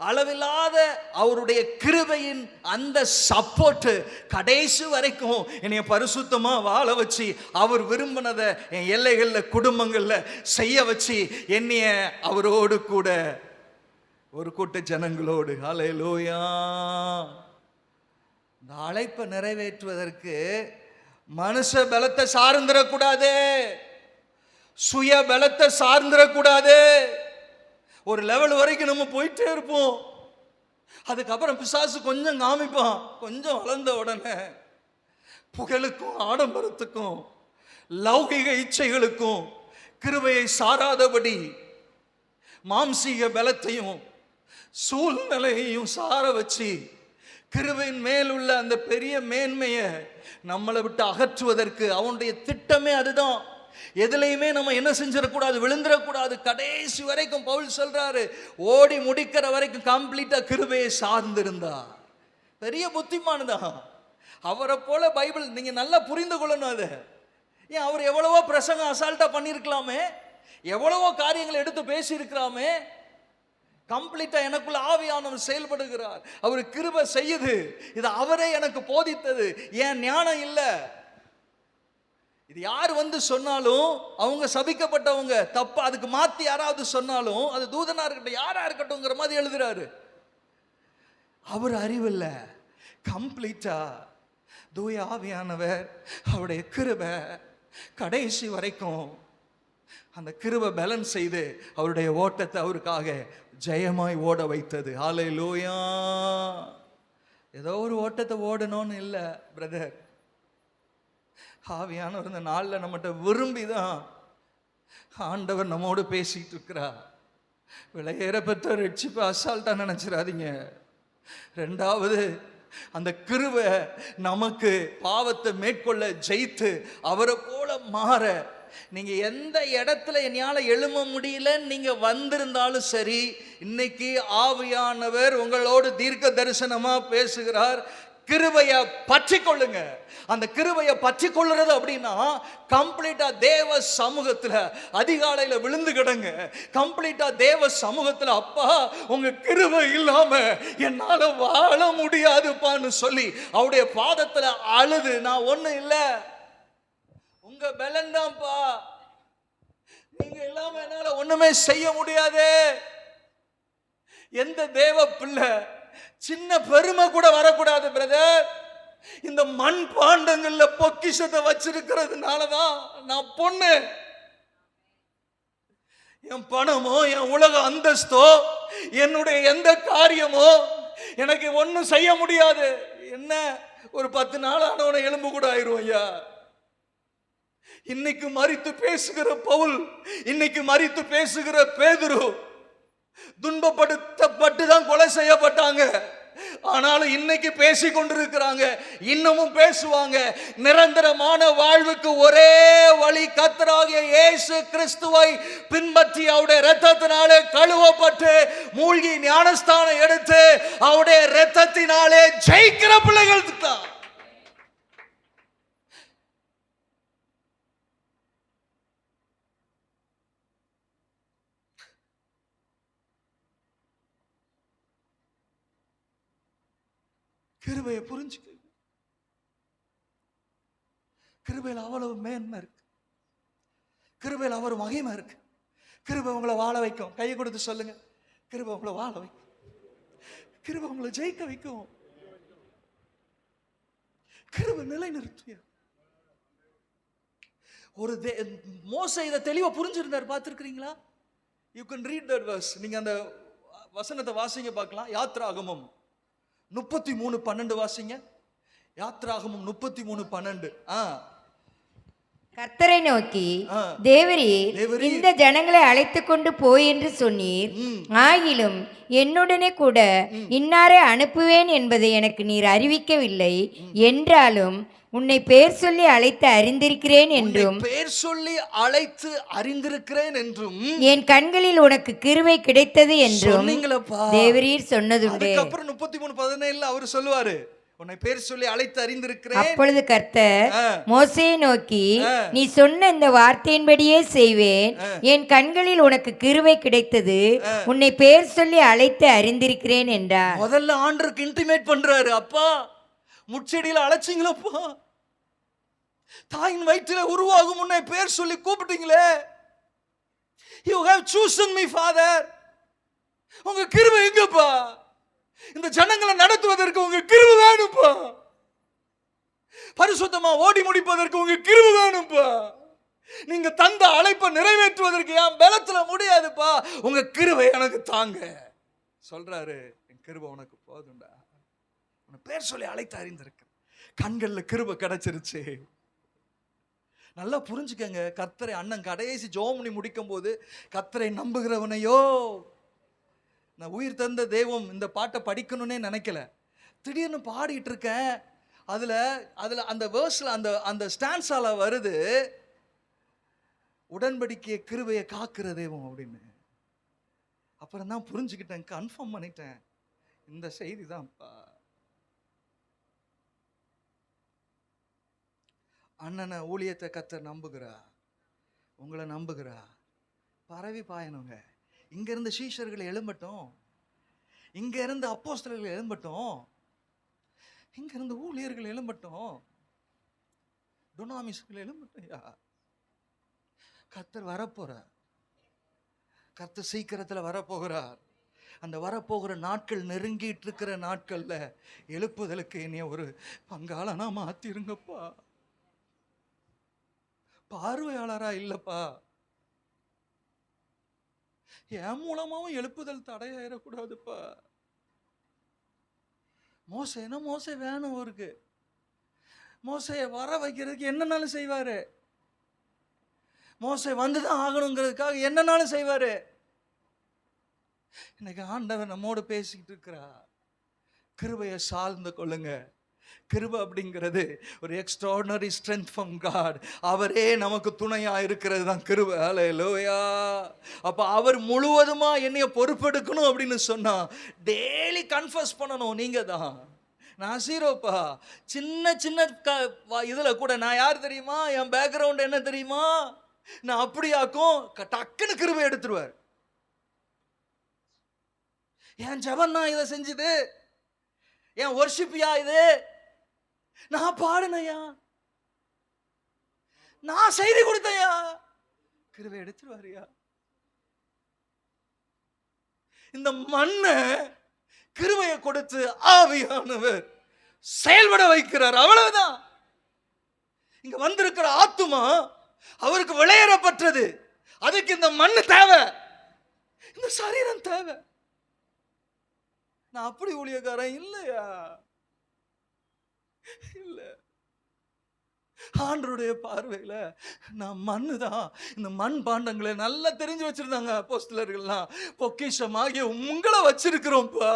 [SPEAKER 1] அளவில்லாத அவருடைய கிருபையின் அந்த சப்போர்ட் கடைசி வரைக்கும் என்னைய பரிசுத்தமா வாழ வச்சு, அவர் விரும்பினதை என் எல்லைகளில் குடும்பங்கள்ல செய்ய வச்சு, என்னைய அவரோடு கூட ஒரு கூட்ட ஜனங்களோடு. ஹல்லேலூயா. இந்த அழைப்பை நிறைவேற்றுவதற்கு மனுஷ பலத்தை சார்ந்திடக்கூடாது, சுய பலத்தை சார்ந்திடக்கூடாது. ஒரு லெவல் வரைக்கும் நம்ம போயிட்டே இருப்போம். அதுக்கப்புறம் பிசாசு கொஞ்சம் காமிப்பான். கொஞ்சம் வளர்ந்த உடனே புகழுக்கும் ஆடம்பரத்துக்கும் லௌகிக இச்சைகளுக்கும் கிருபையை சாராதபடி மாம்சீக பலத்தையும் சூழ்நிலையையும் சார வச்சு கிருபையின் மேலுள்ள அந்த பெரிய மேன்மையை நம்மளை விட்டு அகற்றுவதற்கு அவனுடைய திட்டமே அதுதான். எதுலையுமே நம்ம என்ன செஞ்சிடக்கூடாது, விழுந்துடக்கூடாது. கடைசி வரைக்கும் பவுல் சொல்றாரு, ஓடி முடிக்கிற வரைக்கும் கம்ப்ளீட்டா கிருபையை சார்ந்திருந்தா. பெரிய புத்திமானதான். அவரை போல பைபிள் நீங்க நல்லா புரிந்து கொள்ளணும். அது ஏன் அவர் எவ்வளவோ பிரசங்கம் அசால்ட்டா பண்ணியிருக்கலாமே, எவ்வளவோ காரியங்களை எடுத்து பேசியிருக்கலாமே. கம்ப்ளீட்டா எனக்குள்ள ஆவியானவர் செயல்படுகிறார். அவர் கிருபை செய்யுது. இது அவரே எனக்கு போதித்தது. ஏன் ஞானம் இல்லை. இது யார் வந்து சொன்னாலும் அவங்க சபிக்கப்பட்டவங்க, தப்பா அதுக்கு மாத்தி யாராவது சொன்னாலும் அது தூதனா இருக்கட்டும் யாரா இருக்கட்டும்ங்கிற மாதிரி எழுதுறாரு. அவர் அறிவில்லை. கம்ப்ளீட்டா தூய ஆவியானவர் அவருடைய கிருபை கடைசி வரைக்கும் அந்த கிருபை பேலன்ஸ் செய்து அவருடைய ஓட்டத்தை அவருக்காக ஜெயமாய் ஓட வைத்தது. ஹல்லேலூயா. ஏதோ ஒரு ஓட்டத்தை ஓடணும்னு இல்லை பிரதர். ஆவியானவர் இந்த நாளில் நம்மகிட்ட விரும்பி தான் ஆண்டவர் நம்மோடு பேசிட்டு இருக்கிறார். விலையேற பெற்ற ரட்சிப்பு அசால்ட்டா நினைச்சிடாதீங்க. ரெண்டாவது, அந்த கிருபை நமக்கு பாவத்தை மேற்கொள்ள ஜெயித்து அவரை போல மாற, நீங்க எந்த இடத்துல என்னால எழும்ப முடியலன்னு நீங்க வந்திருந்தாலும் சரி, இன்னைக்கு ஆவியானவர் உங்களோடு தீர்க்க தரிசனமா பேசுகிறார். கிருபையை பற்றி கொள்ளுங்க. அந்த கிருபையை பற்றி கொள்ளுறது அப்படின்னா கம்ப்ளீட்டா தேவ சமூகத்துல அதிகாலையில விழுந்து கிடங்க. கம்ப்ளீட்டா தேவ சமூகத்துல, அப்பா உங்க கிருபை இல்லாம என்னால வாழ முடியாதுப்பான்னு சொல்லி அவருடைய பாதத்துல அழுது, நான் ஒண்ணு இல்ல, உங்க பலன் தான்ப்பா, நீங்க இல்லாம என்னால ஒண்ணுமே செய்ய முடியாது. எந்த தேவ பிள்ளை சின்ன பெருமை கூட வரக்கூடாது பிரதர். இந்த மண் பாண்டங்கள்ல பொக்கிஷத்தை வச்சிருக்கிறதுனாலதான் நான் பொண்ணு. என் பணமோ என் உலக அந்தஸ்தோ என்னுடைய எந்த காரியமோ எனக்கு ஒன்னும் செய்ய முடியாது. என்ன ஒரு 10 நாள் ஆனவனை எலும்பு கூட ஆயிரும் ஐயா. இன்னைக்கு மரித்து பேசுகிற பவுல், இன்னைக்கு மரித்து பேசுகிற பேதுரு துன்பப்படுத்தப்பட்டு தான் கொலை செய்யப்பட்டாங்க. ஆனாலும் இன்னைக்கு பேசி கொண்டிருக்கிறாங்க, இன்னமும் பேசுவாங்க. நிரந்தரமான வாழ்வுக்கு ஒரே வழி கர்த்தராகிய இயேசு கிறிஸ்துவை பின்பற்றி அவருடைய இரத்தத்தினாலே கழுவப்பட்டு மூழ்கி ஞானஸ்தானம் எடுத்து அவருடைய இரத்தத்தினாலே ஜெயிக்கிற பிள்ளைகள் தான். கிருபையை புரிஞ்சுக்க. கிருபையில் அவ்வளவு மேன்மை இருக்கு. கிருபையில் அவர் மகிமை இருக்கு. கிருபை உங்களை வாழ வைக்கும். கையை கொடுத்து சொல்லுங்க, கிருபை உங்களை வாழ வைக்கும். கிருபை உங்களை ஜெயிக்க வைக்கும். கிருபை நிலை நிறுத்திய ஒரு மோசே இதை தெளிவா புரிஞ்சிருந்தார். பார்த்திருக்கிறீங்களா? You can read that verse. நீங்க அந்த வசனத்தை வாசிங்க பார்க்கலாம். யாத்ராகமம் 33:12 வாசிங்க. யாத்ராகமம் 33:12.
[SPEAKER 3] கர்த்தரை நோக்கி, தேவரீர் இந்த ஜனங்களை அழைத்து கொண்டு போய் என்று சொன்னீர். ஆகிலும் என்னுடனே கூட இன்னாரை அனுப்புவேன் என்பதை எனக்கு நீர் அறிவிக்கவில்லை. என்றாலும் உன்னை பெயர் சொல்லி அழைத்து அறிந்திருக்கிறேன் என்றும்,
[SPEAKER 1] பெயர் சொல்லி அழைத்து அறிந்திருக்கிறேன் என்றும்,
[SPEAKER 3] என் கண்களில் உனக்கு கிருபை கிடைத்தது என்றும் தேவரீர் சொன்னதுண்டு.
[SPEAKER 1] அப்புறம் 33:17 அவர் சொல்லுவாரு, உன்னை பேர் சொல்லி அழைத்து அறிந்திருக்கிறேன்.
[SPEAKER 3] அப்பொழுது கர்த்தர் மோசேயை நோக்கி, நீ சொன்ன இந்த வார்த்தையின்படியே செய்வேன். என் கண்களில் உனக்கு கிருபை கிடைத்தது, உன்னை பேர் சொல்லி அழைத்து அறிந்திருக்கிறேன் என்றார்.
[SPEAKER 1] முதல்ல ஆண்டருக்கு இன்டிமேட் பண்றாரு. அப்பா, முச்செடியில அழைச்சிங்களப்பா, தாயின் வயிற்றில உருவாகும் உன்னை பேர் சொல்லி கூப்பிட்டீங்களே. You have chosen me, Father. உங்க கிருபை எங்கப்பா? இந்த ஜனங்களை நடத்துவதற்கு உங்க கிருபை வேணும்ப்பா. பரிசுத்தமா ஓடி முடிப்பதற்கு உங்க கிருபை வேணும்ப்பா. நீங்க தந்த அழைப்பை நிறைவேற்றுவதற்கு என் பலத்துல முடியாதுப்பா, உங்க கிருபை எனக்கு தாங்க சொல்றாரு. என் கிருபை உனக்கு போதும்டா. உன்னை பேர் சொல்லி அழைத்து அறிந்திருக்க, கண்கள்ல கிருபை கிடைச்சிருச்சு. நல்லா புரிஞ்சுக்கங்க. கர்த்தரை அண்ணன் கடைசி ஜோமனி முடிக்கும் போது, கர்த்தரை நம்புகிறவனையோ, நான் உயிர் தந்த தெய்வம் இந்த பாட்டை படிக்கணும்னே நினைக்கல, திடீர்னு பாடிட்டு இருக்கேன். அதுல அந்த வேர்ஸ்ல அந்த ஸ்டான்ஸால வருது, உடன்படிக்கைய கிருபையை காக்கிற தெய்வம் அப்படின்னு. அப்புறம் தான் புரிஞ்சுக்கிட்டேன், கன்ஃபார்ம் பண்ணிட்டேன், இந்த செய்தி தான்ப்பா. அண்ணனை ஊழியத்தை கர்த்தர் நம்புகிறா, உங்களை நம்புகிறா. பரவி பாயணுங்க. இங்க இருந்து சீஷர்கள் எழும்பட்டும், இங்க இருந்து அப்போஸ்தலர்கள் எழும்பட்டும், இங்க இருந்து ஊழியர்கள் எழும்பட்டும், டொனாமிஸ்கள் எழும்பட்டும். கர்த்தர் வரப்போறார். கர்த்தர் சீக்கிரத்துல வரப்போகிறார். அந்த வரப்போகிற நாட்கள் நெருங்கிட்டு இருக்கிற நாட்கள்ல எழுப்புதலுக்கு என்னைய ஒரு பங்காளனா மாத்திருங்கப்பா. பார்வையாளரா இல்லப்பா. என் மூலமாவும் எழுப்புதல் தடையாயிடக்கூடாதுப்பா. மோசே வேணும் அவருக்கு. மோசையை வர வைக்கிறதுக்கு என்னன்னாலும் செய்வாரு. மோசே வந்துதான் ஆகணுங்கிறதுக்காக என்னன்னாலும் செய்வாரு. இன்னைக்கு ஆண்டவர் நம்மோடு பேசிக்கிட்டு இருக்கிறார். கிருபையை சார்ந்து கொள்ளுங்க. கிருபை அப்படிங்கிறது ஒரு எக்ஸ்ட்ராordinary strength from God. அவரே நமக்கு துணையா இருக்கிறது தான் கிருபை. ஹல்லேலூயா. அப்ப அவர் முழுவதுமா என்னைய பொறுப்பெடுக்கணும் அப்படின்னு சொன்னா டெய்லி கன்ஃபஸ் பண்ணணும். நீங்க தான், நான் சீரோப்பா. சின்ன சின்ன இதுல கூட நான் யார் தெரியுமா, என் பேக்ரவுண்ட் என்ன தெரியுமா, நான் அப்படியாக்கும் டக்குன்னு கிருபை எடுத்துருவார். என் ஜெபம் தான் இதை செஞ்சுது, என் வொர்ஷிப்யா இது, நான் பாடுனையா, நான் செய்தி கொடுத்தையா, கிருபை எடுத்துருவாரியா. இந்த மண்ணை கிருபையை கொடுத்து ஆவியானவர் செயல்பட வைக்கிறார். அவ்வளவுதான். இங்க வந்திருக்கிற ஆத்துமா அவருக்கு விளையேறப்பட்டது. அதுக்கு இந்த மண்ணு தேவை, இந்த சரீரம் தேவை. நான் அப்படி ஊழியக்காரன் இல்லையா, இல்ல. ஆண்டவருடைய பார்வையில நான் மண்ணு தான். இந்த மண் பாண்டங்களை நல்லா தெரிஞ்சு வச்சிருந்தாங்க அப்போஸ்தலர்கள்லாம். பொக்கிஷமாகிய உங்களை வச்சிருக்கிறோம்ப்பா.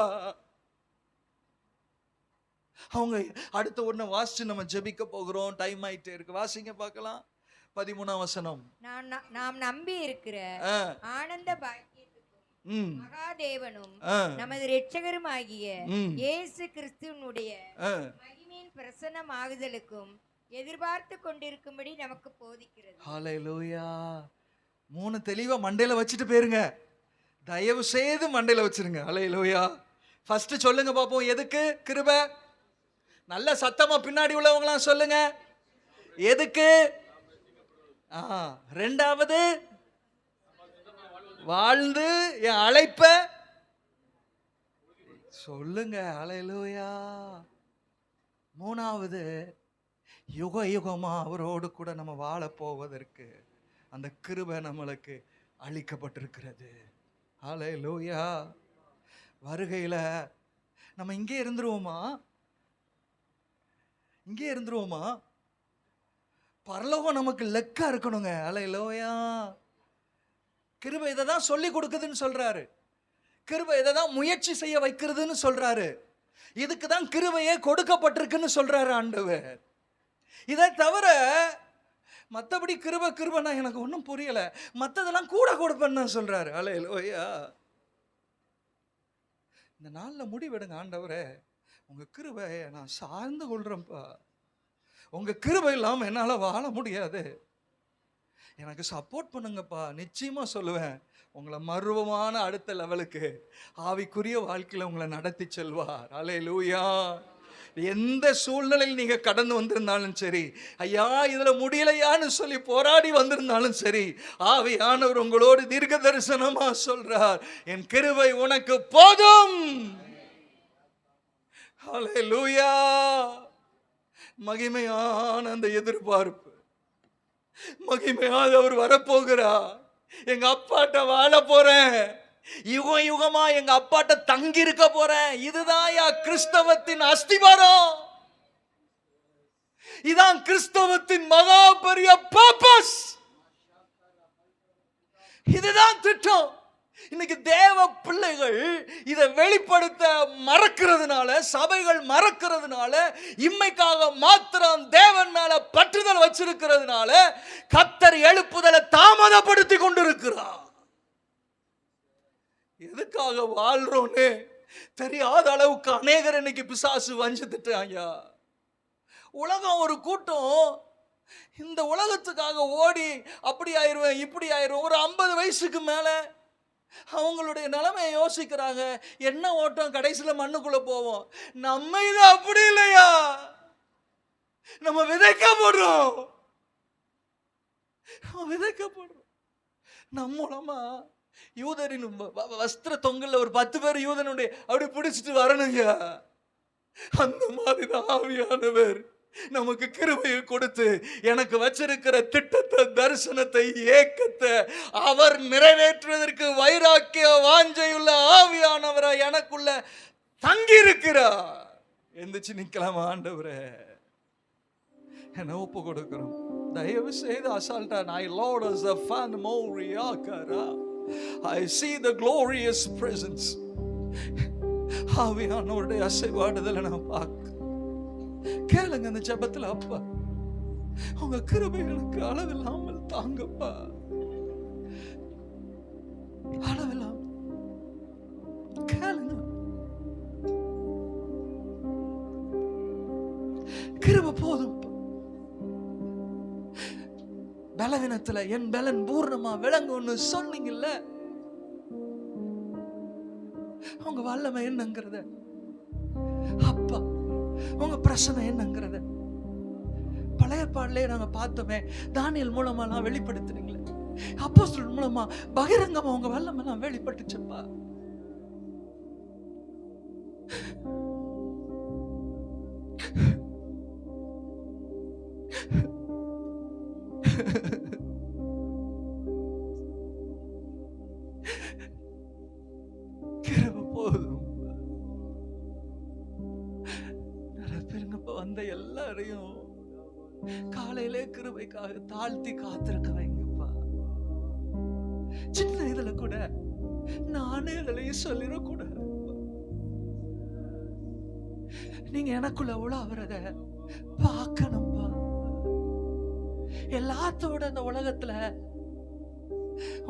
[SPEAKER 1] அவங்க அடுத்த ஒண்ணு வாசிச்சு நம்ம ஜெபிக்க போகிறோம். டைம் ஆயிட்டே இருக்கு. வாசிங்க பார்க்கலாம். 13ஆம் வசனம்.
[SPEAKER 3] நாம் நம்பி இருக்கிற ஆனந்த பாக்கியத்துக்கும் மகாதேவனும் நமது இரட்சகருமாகிய இயேசு கிறிஸ்துவினுடைய மகிமையின் பிரசன்னமாகுதலுக்கும் எதிர்பார்த்து கொண்டிருக்கும்படி நமக்கு போதிக்கிறது.
[SPEAKER 1] ஹல்லேலூயா. 3 தெளிவா மண்டையில வச்சுட்டு போயிருங்க. தயவு செய்து மண்டையில வச்சிருங்க. ஹல்லேலூயா. ஃபர்ஸ்ட் சொல்லுங்க பாப்போம், எதுக்கு கிருபை? நல்ல சத்தமா பின்னாடி உள்ளவங்களாம் சொல்லுங்க, எதுக்கு? ரெண்டாவது, வாழ்ந்து என் அழைப்ப சொல்லுங்க. ஹல்லேலூயா. மூணாவது, யுக யுகமா அவரோடு கூட நம்ம வாழ போவதற்கு அந்த கிருபை நம்மளுக்கு அளிக்கப்பட்டிருக்கிறது. ஹல்லேலூயா. வருகையில நம்ம இங்கே இருந்துருவோமா? இங்கே இருந்துருவோமா? பரலோகம் நமக்கு லெக்கா இருக்கணுங்க. ஹல்லேலூயா. கிருபை இதை தான் சொல்லி கொடுக்குதுன்னு சொல்றாரு. கிருபை இதை தான் முயற்சி செய்ய வைக்கிறதுன்னு சொல்றாரு. இதுக்கு தான் கிருபையே கொடுக்கப்பட்டிருக்குன்னு சொல்றாரு ஆண்டவர். இதை தவிர மற்றபடி கிருபை கிருபைனா எனக்கு ஒன்றும் புரியல, மற்றதெல்லாம் கூட கொடுப்பேன்னு தான் சொல்றாரு. ஹல்லேலூயா. இந்த நாளில் முடிவெடுங்க. ஆண்டவரே, உங்க கிருபையை நான் சார்ந்து கொள்றேன்ப்பா. உங்க கிருபை இல்லாம என்னால வாழ முடியாது, எனக்கு சப்போர்ட் பண்ணுங்கப்பா. நிச்சயமா சொல்லுவேன், உங்களை மர்வமான அடுத்த லெவலுக்கு ஆவிக்குரிய வாழ்க்கையில உங்களை நடத்தி செல்வார். ஹல்லேலூயா. எந்த சூழ்நிலையில் நீங்க கடந்து வந்திருந்தாலும் சரி, ஐயா இதுல முடியலையான்னு சொல்லி போராடி வந்திருந்தாலும் சரி, ஆவியானவர் உங்களோடு தீர்க்க தரிசனமா சொல்றார், என் கிருபை உனக்கு போதும். ஹல்லேலூயா. மகிமையான அந்த எதிர்பார்ப்பு, மகிமையாக அவர் வரப்போகிறார். எங்க அப்பாட்ட வாழ போறேன், யுகம் யுகமா எங்க அப்பாட்ட தங்கி இருக்க போறேன். இதுதான் கிறிஸ்தவத்தின் அஸ்திவாரம். இதான் கிறிஸ்தவத்தின் மகா பெரிய பர்பஸ். இதுதான் திட்டம். இன்னைக்கு தேவ பிள்ளைகள் இதை வெளிப்படுத்த மறக்கிறதுனால, சபைகள் மறக்கிறதுனால, இம்மைக்காக மாத்திரம் தேவன் மேல பற்றுதல் வச்சிருக்கிறதுனால கர்த்தர் எழுப்புதலை தாமதப்படுத்தி கொண்டிருக்கிறார். எதுக்காக வாழ்றோன்னு தெரியாத அளவுக்கு அநேகர் இன்னைக்கு பிசாசு வஞ்சித்துட்டாங்க. உலகம் ஒரு கூட்டம் இந்த உலகத்துக்காக ஓடி அப்படி ஆயிடுவேன் இப்படி ஆயிடுவேன். ஒரு 50 வயசுக்கு மேல அவங்களுடைய நிலைமையை யோசிக்கிறாங்க. என்ன ஓட்டம், கடைசியில மண்ணுக்குள்ள போவோம். நம்ம இது அப்படி இல்லையா, நம்ம விதைக்கப்படுறோம். நம்ம மூலமா யூதரின் வஸ்திர தொங்கல்ல ஒரு 10 பேர் யூதனுடைய அப்படி பிடிச்சிட்டு வரணுங்க. அந்த மாதிரிதான் ஆவியானவர் நமக்கு கிருபையை கொடுத்து எனக்கு வச்சிருக்கிற திட்டத்தை, தரிசனத்தை, ஏக்கத்தை அவர் நிறைவேற்றுவதற்கு வைராக்கிய வாஞ்சையுள்ள ஆவியானவரை எனக்குள்ள தங்கி இருக்கிறார். எந்திரிச்சு நிக்கலாம். ஆண்டவரே, என்ன ஒப்பு கொடுக்கிறோம். தயவு செய்து அசால்ட்டா நான் load as a fan more yakara I see the glorious presence. ஆவியானவருடைய அசைவாடுதலை நான் பார்க்க. கேளுங்க அந்த ஜெபத்துல, அப்பா உங்க கிருபைகளுக்கு அளவில்லாமல் தாங்கப்பா, அளவில்லாமல் கேளுங்க. கிருபை போதும். பலவீனத்துல என் பலன் பூர்ணமா விளங்கும்னு சொன்னீங்கல்ல, உங்க வல்லமை என்னங்கிறத, அப்பா உங்க பிரச்சனை என்னங்கிறத பழைய பாடலே நாங்க பார்த்தோமே, தானியேல் மூலமா நான் வெளிப்படுத்துறீங்களே, அப்போஸ்தலர் மூலமா பகிரங்கமா உங்க வல்லமை நான் வெளிப்பட்டுச்சுப்பா. கிருபை போதும். வந்த எல்லாரையும் காலையிலே கிருபைக்காக தாழ்த்தி காத்திருக்க வைங்கப்பா. சின்ன இதுல கூட நானே இதுலயும் சொல்லிடக்கூடாது. நீங்க எனக்குள்ள உலாவறத பார்க்கணும்பா. எல்லாத்தோட அந்த உலகத்துல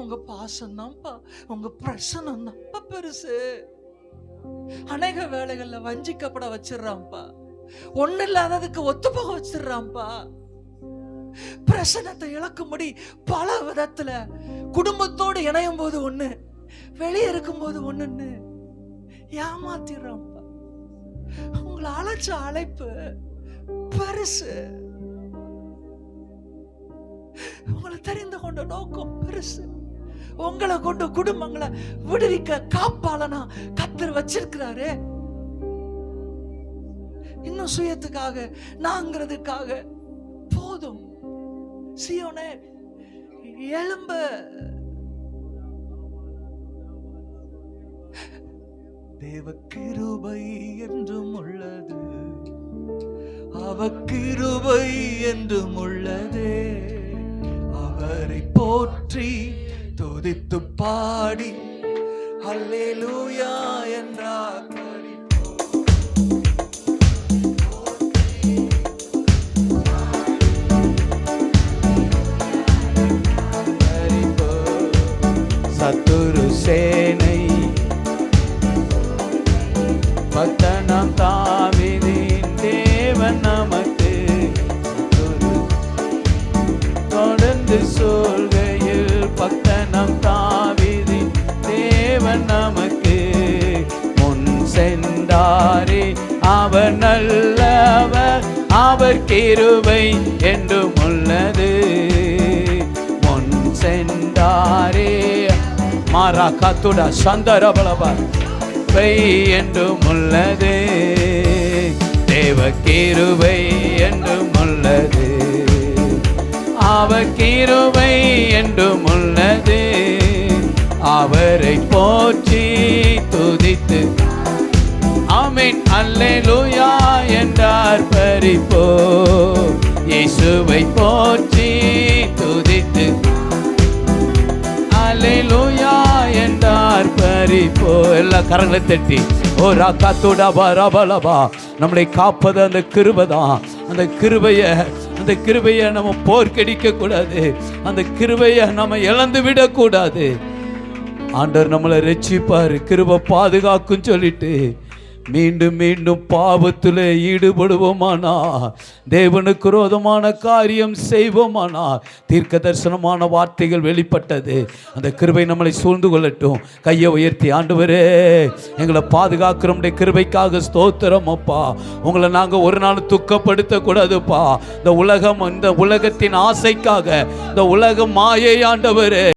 [SPEAKER 1] உங்க பாசம் தான்ப்பா, உங்க பிரசனம் தான்ப்பா பெருசு. அநேக வேளைகள்ல வஞ்சிக்கப்பட வச்சிடறான்ப்பா, ஒண்ணு இல்லாததுக்கு ஒத்து போக வச்சிடறான்ப்பா. பிரசனத்தை இழக்கும்படி பல விதத்துல குடும்பத்தோடு இணையும் போது ஒண்ணு, வெளியே இருக்கும் போது ஒண்ணுன்னு ஏமாத்திடுறான்ப்பா. உங்களை அழைச்ச அழைப்பு பெருசு, உங்களை தெரிந்து கொண்ட நோக்கம் பெருசு. உங்களை கொண்டு குடும்பங்களை விடுவிக்க காப்பாளனா கர்த்தர் வச்சிருக்கிறாரு. இன்னும் சுயத்துக்காக நாங்கிறதுக்காக போதும். சீயோனே எழும்ப. தேவ கிருபை என்றும் உள்ளது, அவ கிருபை என்றும் உள்ளதே. அவரை போற்றி துதித்து பாடி அல்லேலூயா என்றார். சத்துரு சேனை பக்தனாம் தாவீதின் தேவன் நமக்கு தொடர்ந்து சொல்கையில், பக்தனாம் தாவீதின் தேவன் நமக்கு முன் சென்றாரே. அவர் நல்லவர், அவர் கிருபை என்றும் உள்ளது. முன் சென்றாரே மாரா காத்துடா சந்தரபலபா என்றும் உள்ளது. தேவ கிருபை என்றும் உள்ளது, அவர் கிருபை என்றும் உள்ளது. அவரை போற்றி துதித்து ஆமென் அல்லேலூயா என்றார் பரிப்போ. இயேசுவை போற்றி துதித்து அல்லேலூயா என்றார் பரிப்போ. எல்லா கரங்களை தட்டி ஓ ராக்காத்தோடா பரபலபா. நம்மளை காப்பது அந்த கிருபைதான். அந்த கிருபையை நம்ம போர்க்கடிக்க கூடாது, அந்த கிருபையை நம்ம இழந்து விடக்கூடாது. ஆண்டவர் நம்மளை ரட்சிப்பார், கிருபை பாதுகாக்கும் சொல்லிட்டு மீண்டும் மீண்டும் பாவத்தில் ஈடுபடுவோமானா, தேவனுக்கு விரோதமான காரியம் செய்வோமானா, தீர்க்க தரிசனமான வார்த்தைகள் வெளிப்பட்டது. அந்த கிருபை நம்மளை சூழ்ந்து கொள்ளட்டும். கையை உயர்த்தி ஆண்டவரே எங்களை பாதுகாக்கிற நம்முடைய கிருபைக்காக ஸ்தோத்திரம் அப்பா. உங்களை நாங்கள் ஒரு நாள் துக்கப்படுத்த கூடாதுப்பா. இந்த உலகத்தின் ஆசைக்காக, இந்த உலகம் மாயை ஆண்டவரே